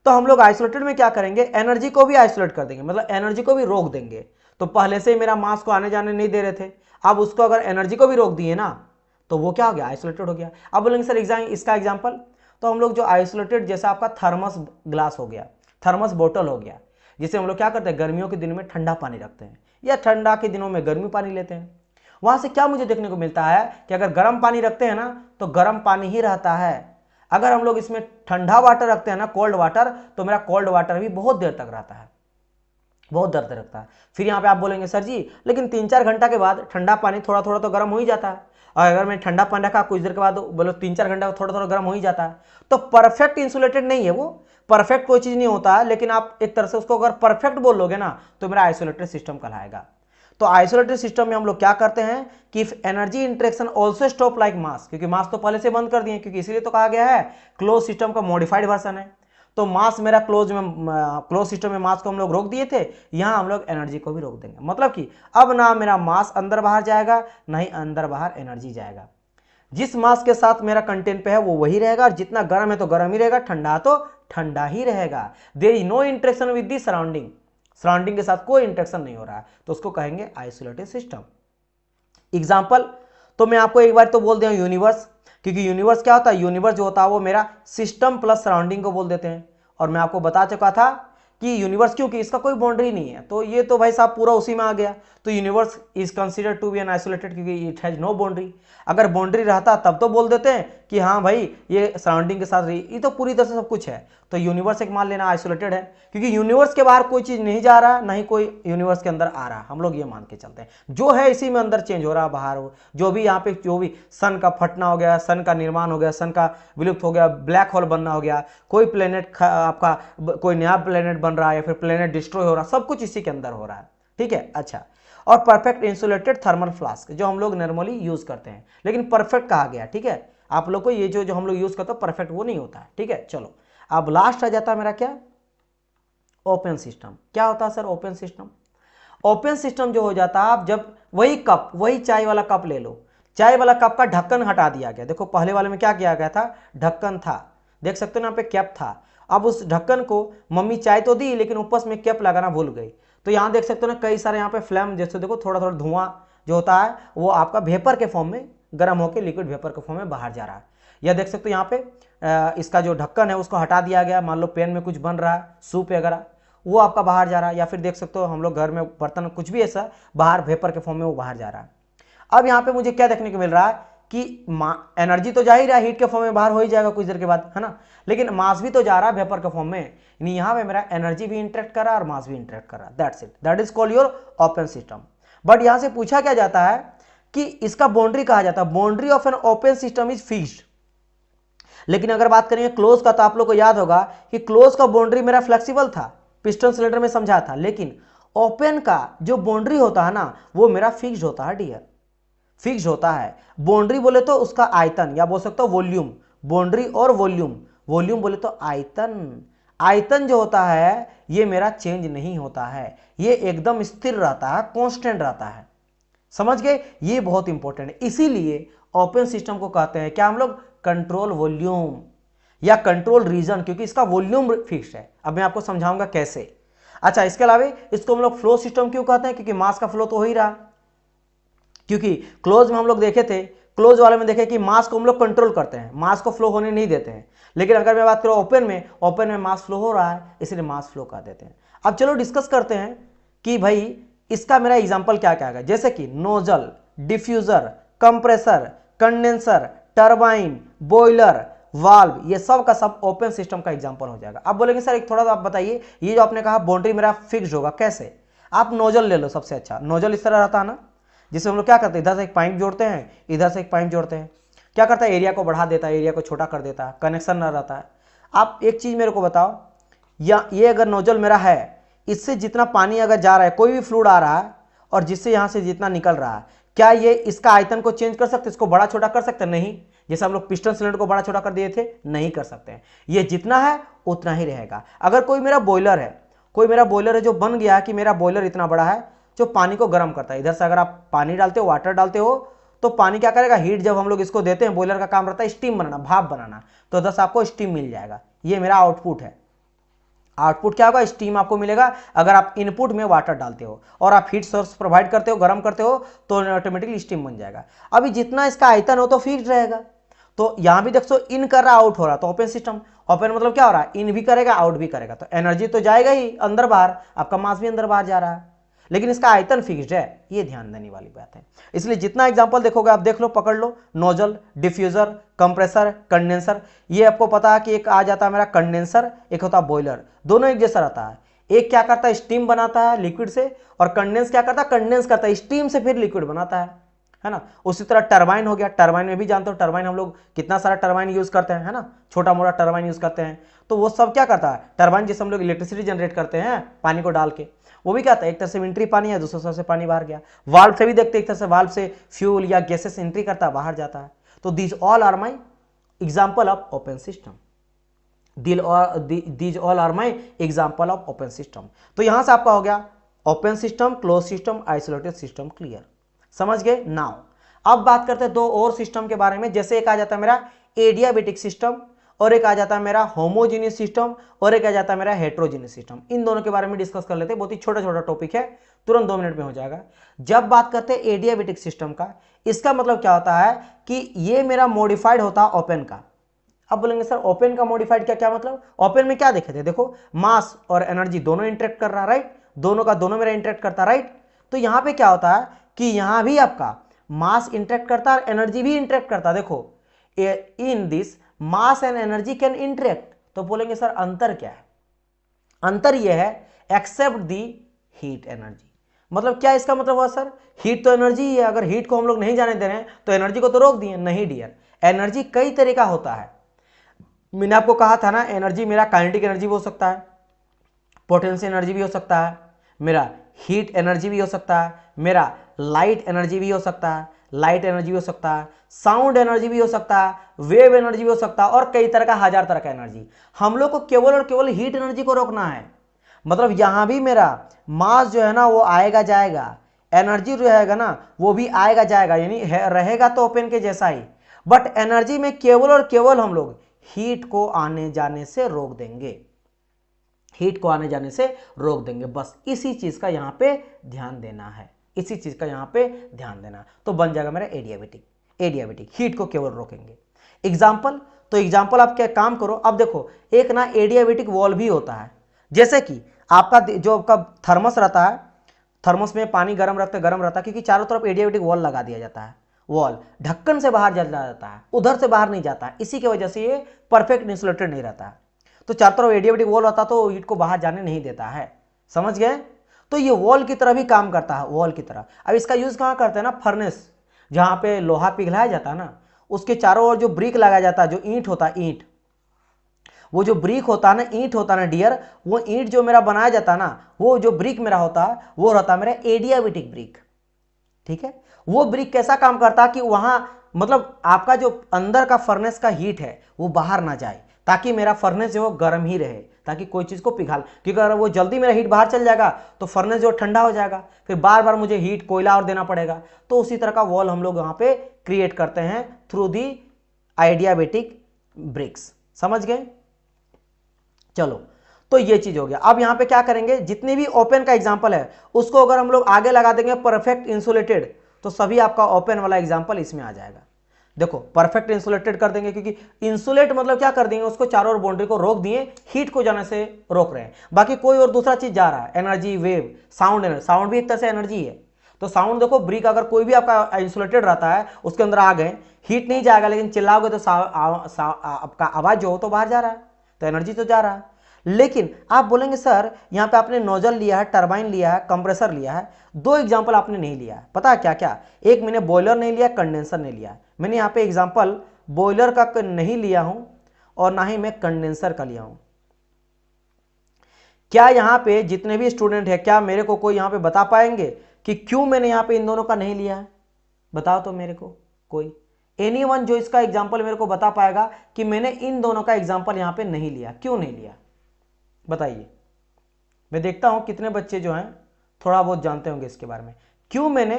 Speaker 1: तो हम लोग आइसोलेटेड में क्या करेंगे, एनर्जी को भी आइसोलेट कर देंगे, मतलब एनर्जी को भी रोक देंगे। तो पहले से ही मेरा मास को आने जाने नहीं दे रहे थे, अब उसको अगर एनर्जी को भी रोक दिए ना तो वो क्या हो गया, आइसोलेटेड हो गया। अब बोलेंगे सर इसका एग्जाम्पल, तो हम लोग जो आइसोलेटेड जैसा आपका थर्मस ग्लास हो गया, थर्मस बोतल हो गया, जिसे हम लोग क्या करते हैं गर्मियों के दिन में ठंडा पानी रखते हैं या ठंडा के दिनों में गर्मी पानी लेते हैं। वहां से क्या मुझे देखने को मिलता है कि अगर गर्म पानी रखते हैं ना तो गर्म पानी ही रहता है, अगर हम लोग इसमें ठंडा वाटर रखते हैं ना कोल्ड वाटर, तो मेरा कोल्ड वाटर भी बहुत देर तक रहता है, बहुत देर तक रखता है। फिर यहाँ पे आप बोलेंगे सर जी लेकिन 3-4 घंटा के बाद ठंडा पानी थोड़ा थोड़ा तो गर्म हो ही जाता है, और अगर मैं ठंडा पानी रखा कुछ देर के बाद बोलो 3-4 घंटा थोड़ा थोड़ा गर्म हो ही जाता है, तो परफेक्ट इंसुलेटेड नहीं है वो, परफेक्ट कोई चीज नहीं होता है, लेकिन आप एक तरह से उसको अगर परफेक्ट बोल लोगे ना तो मेरा आइसोलेटेड सिस्टम कहलाएगा। तो आइसोलेटेड सिस्टम में हम लोग क्या करते हैं कि if energy interaction also stop like mass, क्योंकि मास तो पहले से बंद कर दिए, क्योंकि इसीलिए तो कहा गया है क्लोज सिस्टम का मॉडिफाइड वर्जन है। तो मास मेरा क्लोज सिस्टम में मास को हम लोग रोक दिए थे, यहां हम लोग एनर्जी को भी रोक देंगे, मतलब कि अब ना मेरा मास अंदर बाहर जाएगा ना ही अंदर बाहर एनर्जी जाएगा। जिस मास के साथ मेरा कंटेंट पे है वो वही रहेगा, और जितना गर्म है तो गर्म ही रहेगा, ठंडा तो ठंडा ही रहेगा। There is no interaction with the surrounding, surrounding के साथ कोई इंटरेक्शन नहीं हो रहा है, तो उसको कहेंगे आइसोलेटेड सिस्टम। एग्जाम्पल तो मैं आपको एक बार तो बोल दिया यूनिवर्स, क्योंकि यूनिवर्स क्या होता है, यूनिवर्स जो होता है वो मेरा सिस्टम प्लस सराउंडिंग को बोल देते हैं। और मैं आपको बता चुका था कि यूनिवर्स क्योंकि इसका कोई बाउंड्री नहीं है, तो ये तो भाई साहब पूरा उसी में आ गया। तो universe is considered to be an isolated क्योंकि इट हैज नो बाउंड्री। अगर बाउंड्री रहता तब तो बोल देते हैं कि हाँ भाई ये सराउंडिंग के साथ रही, ये तो पूरी तरह से सब कुछ है। तो यूनिवर्स एक मान लेना आइसोलेटेड है, क्योंकि यूनिवर्स के बाहर कोई चीज नहीं जा रहा, ना ही कोई यूनिवर्स के अंदर आ रहा, हम लोग ये मान के चलते हैं। जो है इसी में अंदर चेंज हो रहा, बाहर हो जो भी यहाँ पे जो भी सन का फटना हो गया, सन का निर्माण हो गया, सन का विलुप्त हो गया, ब्लैक होल बनना हो गया, कोई प्लेनेट आपका कोई नया प्लेनेट बन रहा है या फिर प्लेनेट डिस्ट्रॉय हो रहा, सब कुछ इसी के अंदर हो रहा है। ठीक है, अच्छा। और परफेक्ट इंसुलेटेड थर्मल फ्लास्क जो हम लोग नॉर्मली यूज करते हैं, लेकिन परफेक्ट कहा गया। ठीक है, आप लोग को ये जो हम लोग यूज करते हैं परफेक्ट वो नहीं होता है। ठीक है, चलो अब लास्ट आ जाता है मेरा क्या, ओपन सिस्टम। क्या होता है sir open system? Open system जो हो जाता है, आप जब वही कप, वही चाय वाला कप ले लो, चाय वाला कप का ढक्कन हटा दिया गया। देखो पहले वाले में क्या किया गया था, ढक्कन था, देख सकते हो यहाँ पे कैप था। अब उस ढक्कन को मम्मी चाय तो दी लेकिन ऊपर में कैप लगाना भूल गई, तो यहाँ देख सकते हो ना कई सारे यहाँ पे फ्लैम, जैसे देखो थोड़ा थोड़ा धुआं जो होता है वो आपका वेपर के फॉर्म में गर्म होकर लिक्विड वेपर के फॉर्म में बाहर जा रहा है। या देख सकते हो यहाँ पे इसका जो ढक्कन है उसको हटा दिया गया, मान लो पैन में कुछ बन रहा है, सूप वगैरह, वो आपका बाहर जा रहा है। या फिर देख सकते हो हम लोग घर में बर्तन कुछ भी ऐसा बाहर वेपर के फॉर्म में वो बाहर जा रहा है। अब यहाँ पे मुझे क्या देखने को मिल रहा है कि एनर्जी तो जा ही रहा है, हीट के फॉर्म में बाहर हो ही जाएगा कुछ देर के बाद, है ना, लेकिन मास भी तो जा रहा है वेपर के फॉर्म में, यानी यहाँ पे मेरा एनर्जी भी इंटरेक्ट कर रहा है और मास भी इंटरेक्ट कर रहा है। That's it, that is called your open system. But यहाँ से पूछा क्या जाता है कि इसका बाउंड्री कहा जाता है, boundary of an open system is fixed. लेकिन अगर बात करेंगे क्लोज का, तो आप लोग को याद होगा कि क्लोज का बाउंड्री मेरा फ्लेक्सिबल था, पिस्टन सिलेंडर में समझा था, लेकिन ओपन का जो बाउंड्री होता है ना वो मेरा फिक्स्ड होता है डियर, फिक्स्ड होता है। बाउंड्री बोले तो उसका आयतन, या बोल सकते हो वॉल्यूम, बाउंड्री और वॉल्यूम, वॉल्यूम बोले तो आयतन, आयतन जो होता है ये मेरा चेंज नहीं होता है, ये एकदम स्थिर रहता है, कांस्टेंट रहता है। समझ गए, ये बहुत इंपॉर्टेंट है। इसीलिए ओपन सिस्टम को कहते हैं क्या हम लोग, कंट्रोल वॉल्यूम या कंट्रोल रीजन, क्योंकि इसका वॉल्यूम फिक्स है। अब मैं आपको समझाऊंगा कैसे। अच्छा, इसके अलावा इसको हम लोग फ्लो सिस्टम क्यों कहते हैं, क्योंकि मास का फ्लो तो हो ही रहा, क्योंकि क्लोज में हम लोग देखे थे, क्लोज वाले में देखे कि मास को हम लोग कंट्रोल करते हैं, मास को फ्लो होने नहीं देते हैं। लेकिन अगर मैं बात करूं ओपन में, ओपन में मास फ्लो हो रहा है, इसलिए मास फ्लो कर देते हैं। अब चलो डिस्कस करते हैं कि भाई इसका मेरा एग्जांपल क्या क्या है, जैसे कि nozzle, diffuser, compressor, condenser, turbine, boiler, valve, ये सब का सब ओपन सिस्टम का एग्जांपल हो जाएगा। अब बोलेंगे सर एक थोड़ा सा आप बताइए, ये जो आपने कहा बाउंड्री मेरा फिक्स होगा कैसे? आप नोजल ले लो सबसे अच्छा, नोजल इस तरह रहता है ना, जिससे हम लोग क्या करते हैं, इधर से एक पाइप जोड़ते हैं, इधर से एक पाइप जोड़ते हैं, क्या करता है एरिया को बढ़ा देता है, एरिया को छोटा कर देता है, कनेक्शन ना रहता है। आप एक चीज मेरे को बताओ, या ये अगर नोजल मेरा है, इससे जितना पानी अगर जा रहा है, कोई भी फ्लूइड आ रहा है और जिससे यहाँ से जितना निकल रहा है, क्या ये इसका आयतन को चेंज कर सकते, इसको बड़ा छोटा कर सकते? नहीं। जैसे हम लोग पिस्टन सिलेंडर को बड़ा छोटा कर दिए थे, नहीं कर सकते हैं। ये जितना है उतना ही रहेगा। अगर कोई मेरा बॉयलर है, जो बन गया कि मेरा बॉयलर इतना बड़ा है जो पानी को गर्म करता है, इधर से अगर आप पानी डालते हो, वाटर डालते हो, तो पानी क्या करेगा, हीट जब हम लोग इसको देते हैं, बॉयलर का काम रहता है स्टीम बनाना, भाप बनाना, तो उधर से आपको स्टीम मिल जाएगा। ये मेरा आउटपुट है। आउटपुट क्या होगा, स्टीम आपको मिलेगा। अगर आप इनपुट में वाटर डालते हो और आप हीट सोर्स प्रोवाइड करते हो, गर्म करते हो, तो ऑटोमेटिकली स्टीम बन जाएगा। अभी जितना इसका आयतन हो तो फिक्स रहेगा। तो यहां भी देखो इन कर रहा, आउट हो रहा, तो ओपन सिस्टम। ओपन मतलब क्या हो रहा है, इन भी करेगा आउट भी करेगा, तो एनर्जी तो जाएगा ही अंदर बाहर, आपका मास भी अंदर बाहर जा रहा है, लेकिन इसका आयतन फिक्स्ड है। ये ध्यान देने वाली बात है। इसलिए जितना एग्जांपल देखोगे आप देख लो, पकड़ लो, नोजल, डिफ्यूजर, कंप्रेसर, कंडेंसर। ये आपको पता है कि एक आ जाता है मेरा कंडेंसर, एक होता है बॉयलर, दोनों एक जैसा रहता है। एक क्या करता है, स्टीम बनाता है लिक्विड से, और कंडेंस क्या करता है, कंडेंस करता है स्टीम से, फिर लिक्विड बनाता है ना। उसी तरह टरबाइन हो गया, टरबाइन में भी जानते हो, टरबाइन हम लोग कितना सारा टरबाइन यूज करते हैं, है ना, छोटा मोटा टरबाइन यूज करते हैं। तो वो सब क्या करता है, टरबाइन जिससे हम लोग इलेक्ट्रिसिटी जनरेट करते हैं पानी को डाल के, वो भी क्या था, एक तरह से एंट्री पानी है, दूसरे तरफ से पानी बाहर गया। वाल्व से भी देखते एक तरह से, वाल्व से फ्यूल या गैसेस एंट्री करता है, बाहर जाता है। तो these all are my example of open system. These all are my example of open system. तो यहां से आपका हो गया open system, close system, isolated system, clear, समझ गए। नाउ अब बात करते हैं दो और सिस्टम के बारे में। जैसे एक आ जाता है मेरा एडियाबेटिक सिस्टम, और एक आ जाता है मेरा होमोजीनियस सिस्टम, और एक आ जाता है मेरा हेट्रोजीनियस सिस्टम। इन दोनों के बारे में डिस्कस कर लेते हैं, बहुत ही छोटा छोटा टॉपिक है, तुरंत 2 मिनट में हो जाएगा। जब बात करते हैं एडियाबेटिक सिस्टम का, इसका मतलब क्या होता है कि ये मेरा मॉडिफाइड होता है ओपन का। अब बोलेंगे सर ओपन का मॉडिफाइड क्या मतलब, ओपन में क्या देखे थे, देखो मास और एनर्जी दोनों इंटरेक्ट कर रहा है, राइट, दोनों का दोनों मेरा इंटरेक्ट करता है, राइट। तो यहां पे क्या होता है कि यहां भी आपका मास इंटरेक्ट करता है और एनर्जी भी इंटरेक्ट करता है। देखो in this mass and energy can interact. तो बोलेंगे सर अंतर क्या है, अंतर यह है एक्सेप्ट दी हीट एनर्जी। मतलब क्या इसका मतलब हुआ सर, हीट तो एनर्जी ही है, अगर हीट को हम लोग नहीं जाने दे रहे हैं तो एनर्जी को तो रोक दिए। नहीं डियर, एनर्जी कई तरह का होता है। मैंने आपको कहा था ना, एनर्जी मेरा काइनेटिक एनर्जी भी हो सकता है, पोटेंशियल एनर्जी भी हो सकता है, मेरा हीट एनर्जी भी हो सकता है, मेरा लाइट एनर्जी भी हो सकता है, लाइट एनर्जी भी हो सकता है, साउंड एनर्जी भी हो सकता है, वेव एनर्जी भी हो सकता है, और कई तरह का, हजार तरह का एनर्जी। हम लोग को केवल और केवल हीट एनर्जी को रोकना है। मतलब यहां भी मेरा मास जो है ना वो आएगा जाएगा, एनर्जी जो रहेगा ना वो भी आएगा जाएगा, यानी रहेगा तो ओपन के जैसा ही, बट एनर्जी में केवल और केवल हम लोग हीट को आने जाने से रोक देंगे, हीट को आने जाने से रोक देंगे। बस इसी चीज का यहां पे ध्यान देना है, इसी चीज का यहां पे ध्यान देना। तो बन जाएगा मेरा एडियाबेटिक, एडियाबेटिक हीट को केवल रोकेंगे। एग्जाम्पल, तो एग्जाम्पल आप क्या काम करो, अब देखो एक ना एडियाबेटिक वॉल भी होता है। जैसे कि आपका जो आपका थर्मस रहता है, थर्मस में पानी गर्म रहता है, क्योंकि चारों तरफ एडियाबेटिक वॉल लगा दिया जाता है। वॉल ढक्कन से बाहर चला जाता है, उधर से बाहर नहीं जाता है, इसी की वजह से ये परफेक्ट इंसुलेटेड नहीं रहता है। तो चारों तरफ एडियाबेटिक वॉल होता तो हीट को बाहर जाने नहीं देता है, समझ गए। तो ये वॉल की तरह भी काम करता है, वॉल की तरह। अब इसका यूज कहां करते हैं ना, फर्नेस, जहां पे लोहा पिघलाया जाता है ना, उसके चारों ओर जो ब्रिक लगाया जाता है, जो ईंट होता है, ईंट, वो जो ब्रिक होता है ना, ईंट होता है ना डियर, वो ईंट जो मेरा बनाया जाता है ना, वो जो ब्रिक मेरा होता है वो रहता है मेरा एडियाबेटिक ब्रिक, ठीक है। वो ब्रिक कैसा काम करता है कि वहां मतलब आपका जो अंदर का फर्नेस का हीट है वो बाहर ना जाए, ताकि मेरा फर्नेस जो गर्म ही रहे, ताकि कोई चीज को पिघाल, क्योंकि अगर वो जल्दी मेरा हीट बाहर चल जाएगा तो फर्नेस जो ठंडा हो जाएगा, फिर बार बार मुझे हीट कोयला और देना पड़ेगा। तो उसी तरह का वॉल हम लोग यहाँ पे क्रिएट करते हैं थ्रू दी एडियाबेटिक ब्रिक्स, समझ गए। चलो तो ये चीज हो गया। अब यहां पे क्या करेंगे, जितने भी ओपन का एग्जांपल है उसको अगर हम लोग आगे लगा देंगे परफेक्ट इंसुलेटेड, तो सभी आपका ओपन वाला एग्जांपल इसमें आ जाएगा। देखो परफेक्ट इंसुलेटेड कर देंगे, क्योंकि इंसुलेट मतलब क्या कर देंगे, उसको चारों ओर बाउंड्री को रोक दिए, हीट को जाने से रोक रहे हैं, बाकी कोई और दूसरा चीज जा रहा है, energy, wave, sound energy, sound भी एक तरह से एनर्जी है। तो साउंड देखो, ब्रिक अगर कोई भी आपका इंसुलेटेड रहता है, उसके अंदर आ गए, हीट नहीं जाएगा, लेकिन चिल्लाओगे तो आपका आवाज जो हो तो बाहर जा रहा है, तो एनर्जी तो जा रहा है। लेकिन आप बोलेंगे सर यहां पे आपने नोजल लिया है, टरबाइन लिया है, कंप्रेसर लिया है, दो एग्जांपल आपने नहीं लिया है, पता है क्या क्या, एक मैंने बॉयलर नहीं लिया, कंडेंसर नहीं लिया। मैंने यहां पे एग्जांपल बॉयलर का नहीं लिया हूं और ना ही मैं कंडेंसर का लिया हूं। क्या यहां पे जितने भी स्टूडेंट है, क्या मेरे को कोई यहां पे बता पाएंगे कि क्यों मैंने यहां पे इन दोनों का नहीं लिया है? बताओ तो मेरे को कोई, एनीवन जो इसका एग्जांपल मेरे को बता पाएगा कि मैंने इन दोनों का एग्जांपल यहां पे नहीं लिया, क्यों नहीं लिया बताइए। मैं देखता हूं कितने बच्चे जो हैं थोड़ा बहुत जानते होंगे इसके बारे में। क्यों मैंने,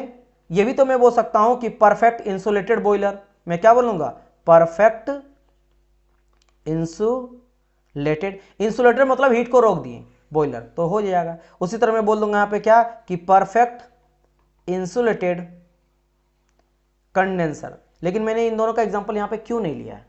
Speaker 1: ये भी तो मैं बोल सकता हूं कि परफेक्ट इंसुलेटेड बॉयलर, मैं क्या बोलूंगा, परफेक्ट इंसुलेटेड, इंसुलेटेड मतलब हीट को रोक दिए बॉयलर, तो हो जाएगा। उसी तरह मैं बोल दूंगा यहां पे क्या कि परफेक्ट इंसुलेटेड कंडेंसर, लेकिन मैंने इन दोनों का एग्जांपल यहां पे क्यों नहीं लिया है?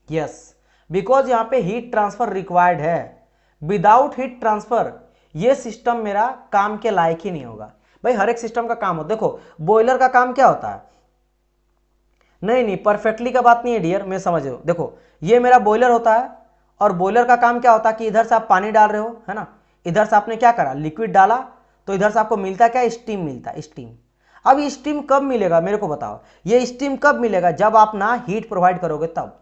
Speaker 1: यस, बिकॉज यहां पे हीट ट्रांसफर रिक्वायर्ड है। विदाउट हीट ट्रांसफर ये सिस्टम मेरा काम के लायक ही नहीं होगा। भाई हर एक सिस्टम का काम होता है, देखो बॉयलर का काम क्या होता है, नहीं परफेक्टली का बात नहीं है डियर, मैं समझ रहा हूं। देखो ये मेरा बॉयलर होता है और बॉयलर का काम क्या होता है कि इधर से आप पानी डाल रहे हो, है ना, इधर से आपने क्या करा, लिक्विड डाला, तो इधर से आपको मिलता क्या, स्टीम मिलता है, स्टीम। अब ये स्टीम कब मिलेगा मेरे को बताओ, ये स्टीम कब मिलेगा, जब आप ना हीट प्रोवाइड करोगे तब,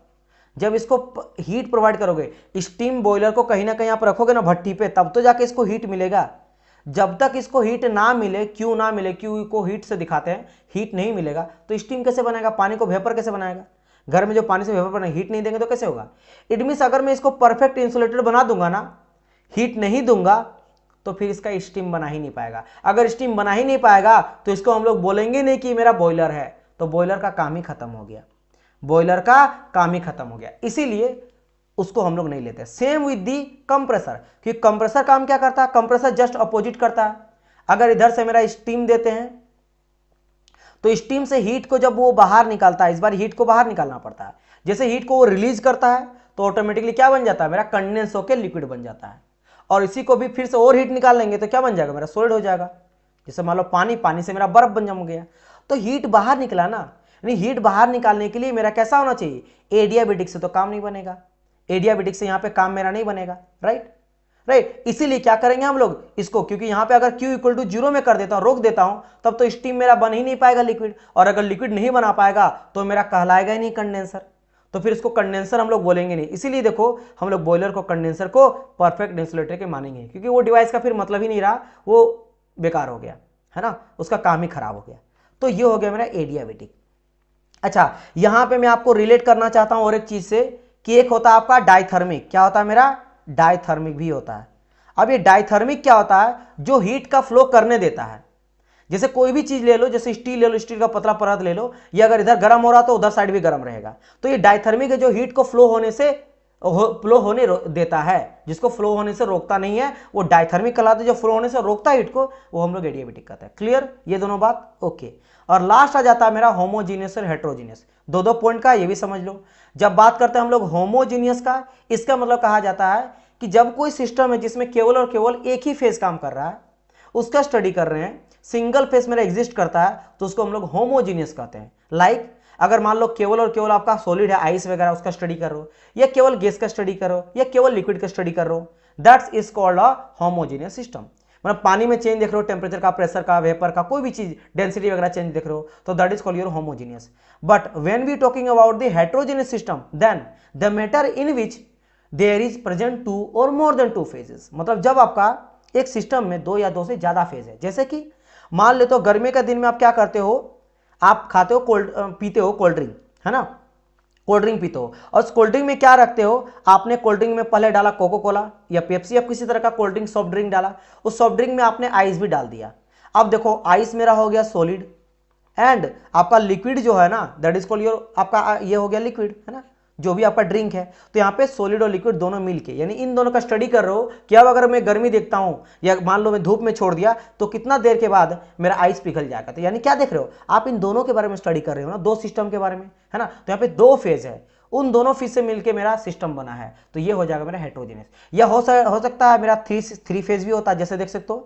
Speaker 1: जब इसको हीट प्रोवाइड करोगे, स्टीम बॉयलर को कहीं ना कहीं आप रखोगे ना भट्टी पे, तब तो जाके इसको हीट मिलेगा। जब तक इसको हीट ना मिले, क्यों ना मिले, क्यों को हीट से दिखाते हैं, हीट नहीं मिलेगा तो स्टीम कैसे बनाएगा, पानी को वेपर कैसे बनाएगा, घर में जो पानी से वेपर बनाएगा, हीट नहीं देंगे तो कैसे होगा। इट मीन्स अगर मैं इसको परफेक्ट इंसुलेटेड बना दूंगा ना, हीट नहीं दूंगा, तो फिर इसका स्टीम बना ही नहीं पाएगा। अगर स्टीम बना ही नहीं पाएगा तो इसको हम लोग बोलेंगे नहीं कि मेरा बॉयलर है, तो बॉयलर का काम ही खत्म हो गया, बॉयलर का काम ही खत्म हो गया, इसीलिए उसको हम लोग नहीं लेते। सेम विद दी कंप्रेसर, क्योंकि कंप्रेसर काम क्या करता है, कंप्रेसर जस्ट अपोजिट करता है। अगर इधर से मेरा स्टीम देते हैं तो स्टीम से हीट को जब वो बाहर निकालता है, इस बार हीट को बाहर निकालना पड़ता है, जैसे हीट को वो रिलीज करता है तो ऑटोमेटिकली क्या बन जाता है, मेरा कंडेंस होकर लिक्विड बन जाता है। और इसी को भी फिर से और हीट निकाल लेंगे तो क्या बन जाएगा, मेरा सॉलिड हो जाएगा। जैसे मान लो पानी, पानी से मेरा बर्फ बन जम गया, तो हीट बाहर निकला ना, यानी हीट बाहर निकालने के लिए मेरा कैसा होना चाहिए, एडियाबेटिक से तो काम नहीं बनेगा, एडियाबेटिक से यहां पे काम मेरा नहीं बनेगा, राइट राइट। इसीलिए क्या करेंगे हम लोग इसको, क्योंकि यहां पे अगर Q इक्वल टू 0 में कर देता हूं, रोक देता हूं, तब तो स्टीम मेरा बन ही नहीं पाएगा लिक्विड, और अगर लिक्विड नहीं बना पाएगा तो मेरा कहलाएगा ही नहीं कंडेंसर, तो फिर इसको कंडेंसर हम लोग बोलेंगे नहीं। इसीलिए देखो हम लोग बॉयलर को, कंडेंसर को परफेक्ट इंसुलेटर के मानेंगे, क्योंकि वो डिवाइस का फिर मतलब ही नहीं रहा, वो बेकार हो गया, है ना, उसका काम ही खराब हो गया। तो ये हो गया मेरा एडियाबेटिक। अच्छा, यहां पे मैं आपको रिलेट करना चाहता हूं और एक चीज से, कि एक होता है आपका डायथर्मिक, क्या होता है मेरा, डायथर्मिक भी होता है। अब ये डायथर्मिक क्या होता है, जो हीट का फ्लो करने देता है। जैसे कोई भी चीज ले लो, जैसे स्टील ले लो, स्टील का पतला परत ले लो, ये अगर इधर गर्म हो रहा तो उधर साइड भी गर्म रहेगा, तो ये डायथर्मिक है, जो हीट को फ्लो होने देता है, जिसको फ्लो होने से रोकता नहीं है वो डायथर्मिक कहलाता है, जो फ्लो होने से रोकता है हीट को वो हम लोग एडियाबेटिक कहते हैं। क्लियर ये दोनों बात, ओके। और लास्ट आ जाता है मेरा होमोजीनियस और हेट्रोजीनियस, दो पॉइंट का ये भी समझ लो। जब बात करते हैं हम लोग होमोजीनियस का, इसका मतलब कहा जाता है कि जब कोई सिस्टम है जिसमें केवल और केवल एक ही फेज काम कर रहा है, उसका स्टडी कर रहे हैं, सिंगल फेज मेरा एग्जिस्ट करता है, तो उसको हम लोग होमोजीनियस कहते हैं। लाइक अगर मान लो केवल और केवल आपका सॉलिड है, आइस वगैरह, उसका स्टडी कर रहे हो, या केवल गैस का स्टडी कर रहे हो, या केवल लिक्विड का स्टडी कर रहे हो, that's is called a homogeneous system. मतलब पानी में चेंज देख रहे हो, टेम्परेचर का, प्रेशर का, वेपर का, कोई भी चीज डेंसिटी वगैरह चेंज देख रहे हो, तो that is called your homogeneous. But when we talking about the heterogeneous system, then the matter in which there is present 2 और मोर देन 2 फेजेस। मतलब जब आपका एक सिस्टम में 2 या 2 से ज्यादा फेज है, जैसे कि मान ले तो गर्मी के दिन में आप क्या करते हो, आप खाते हो पीते हो कोल्ड ड्रिंक, है ना, कोल्ड ड्रिंक पीते हो, और उस कोल्ड ड्रिंक में क्या रखते हो, आपने कोल्ड ड्रिंक में पहले डाला कोको कोला या पेप्सी या किसी तरह का कोल्ड ड्रिंक, सॉफ्ट ड्रिंक डाला, उस सॉफ्ट ड्रिंक में आपने आइस भी डाल दिया। अब देखो आइस मेरा हो गया सॉलिड, एंड आपका लिक्विड जो है ना, दैट इज कॉल्ड योर, आपका ये हो गया लिक्विड, है ना, जो भी आपका ड्रिंक है। तो यहाँ पे सॉलिड और लिक्विड दोनों मिलके, यानी इन दोनों का स्टडी कर रहे हो कि अब अगर मैं गर्मी देखता हूं, या मान लो मैं धूप में छोड़ दिया, तो कितना देर के बाद मेरा आइस पिघल जाएगा। तो यानी क्या देख रहे हो आप, इन दोनों के बारे में स्टडी कर रहे हो ना, दो सिस्टम के बारे में, है ना। तो यहाँ पे 2 फेज है, उन दोनों फेज से मिलकर मेरा सिस्टम बना है, तो ये हो जाएगा मेरा हेट्रोजीनियस। या हो सकता है मेरा थ्री फेज भी होता है। जैसे देख सकते हो,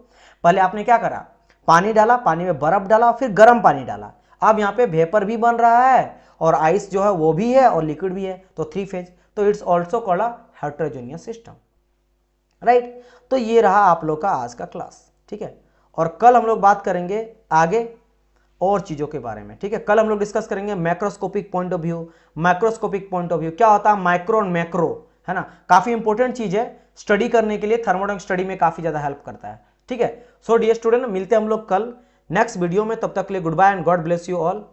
Speaker 1: पहले आपने क्या करा, पानी डाला, पानी में बर्फ डाला, फिर गर्म पानी डाला, अब यहाँ पे वेपर भी बन रहा है और आइस जो है वो भी है और लिक्विड भी है, तो 3 फेज, तो it's also called a heterogeneous system, right. तो ये रहा आप लोग का आज का क्लास, ठीक है। और कल हम लोग बात करेंगे आगे और चीजों के बारे में, ठीक है। कल हम लोग डिस्कस करेंगे macroscopic point of view. Macroscopic point of view क्या होता है, माइक्रो और मैक्रो, है ना, काफी इंपॉर्टेंट चीज है स्टडी करने के लिए, थर्मोडायनामिक स्टडी में काफी ज्यादा हेल्प करता है। ठीक है। सो डियर स्टूडेंट, मिलते हैं हम लोग कल नेक्स्ट वीडियो में। तब तक के लिए good bye and God bless you all.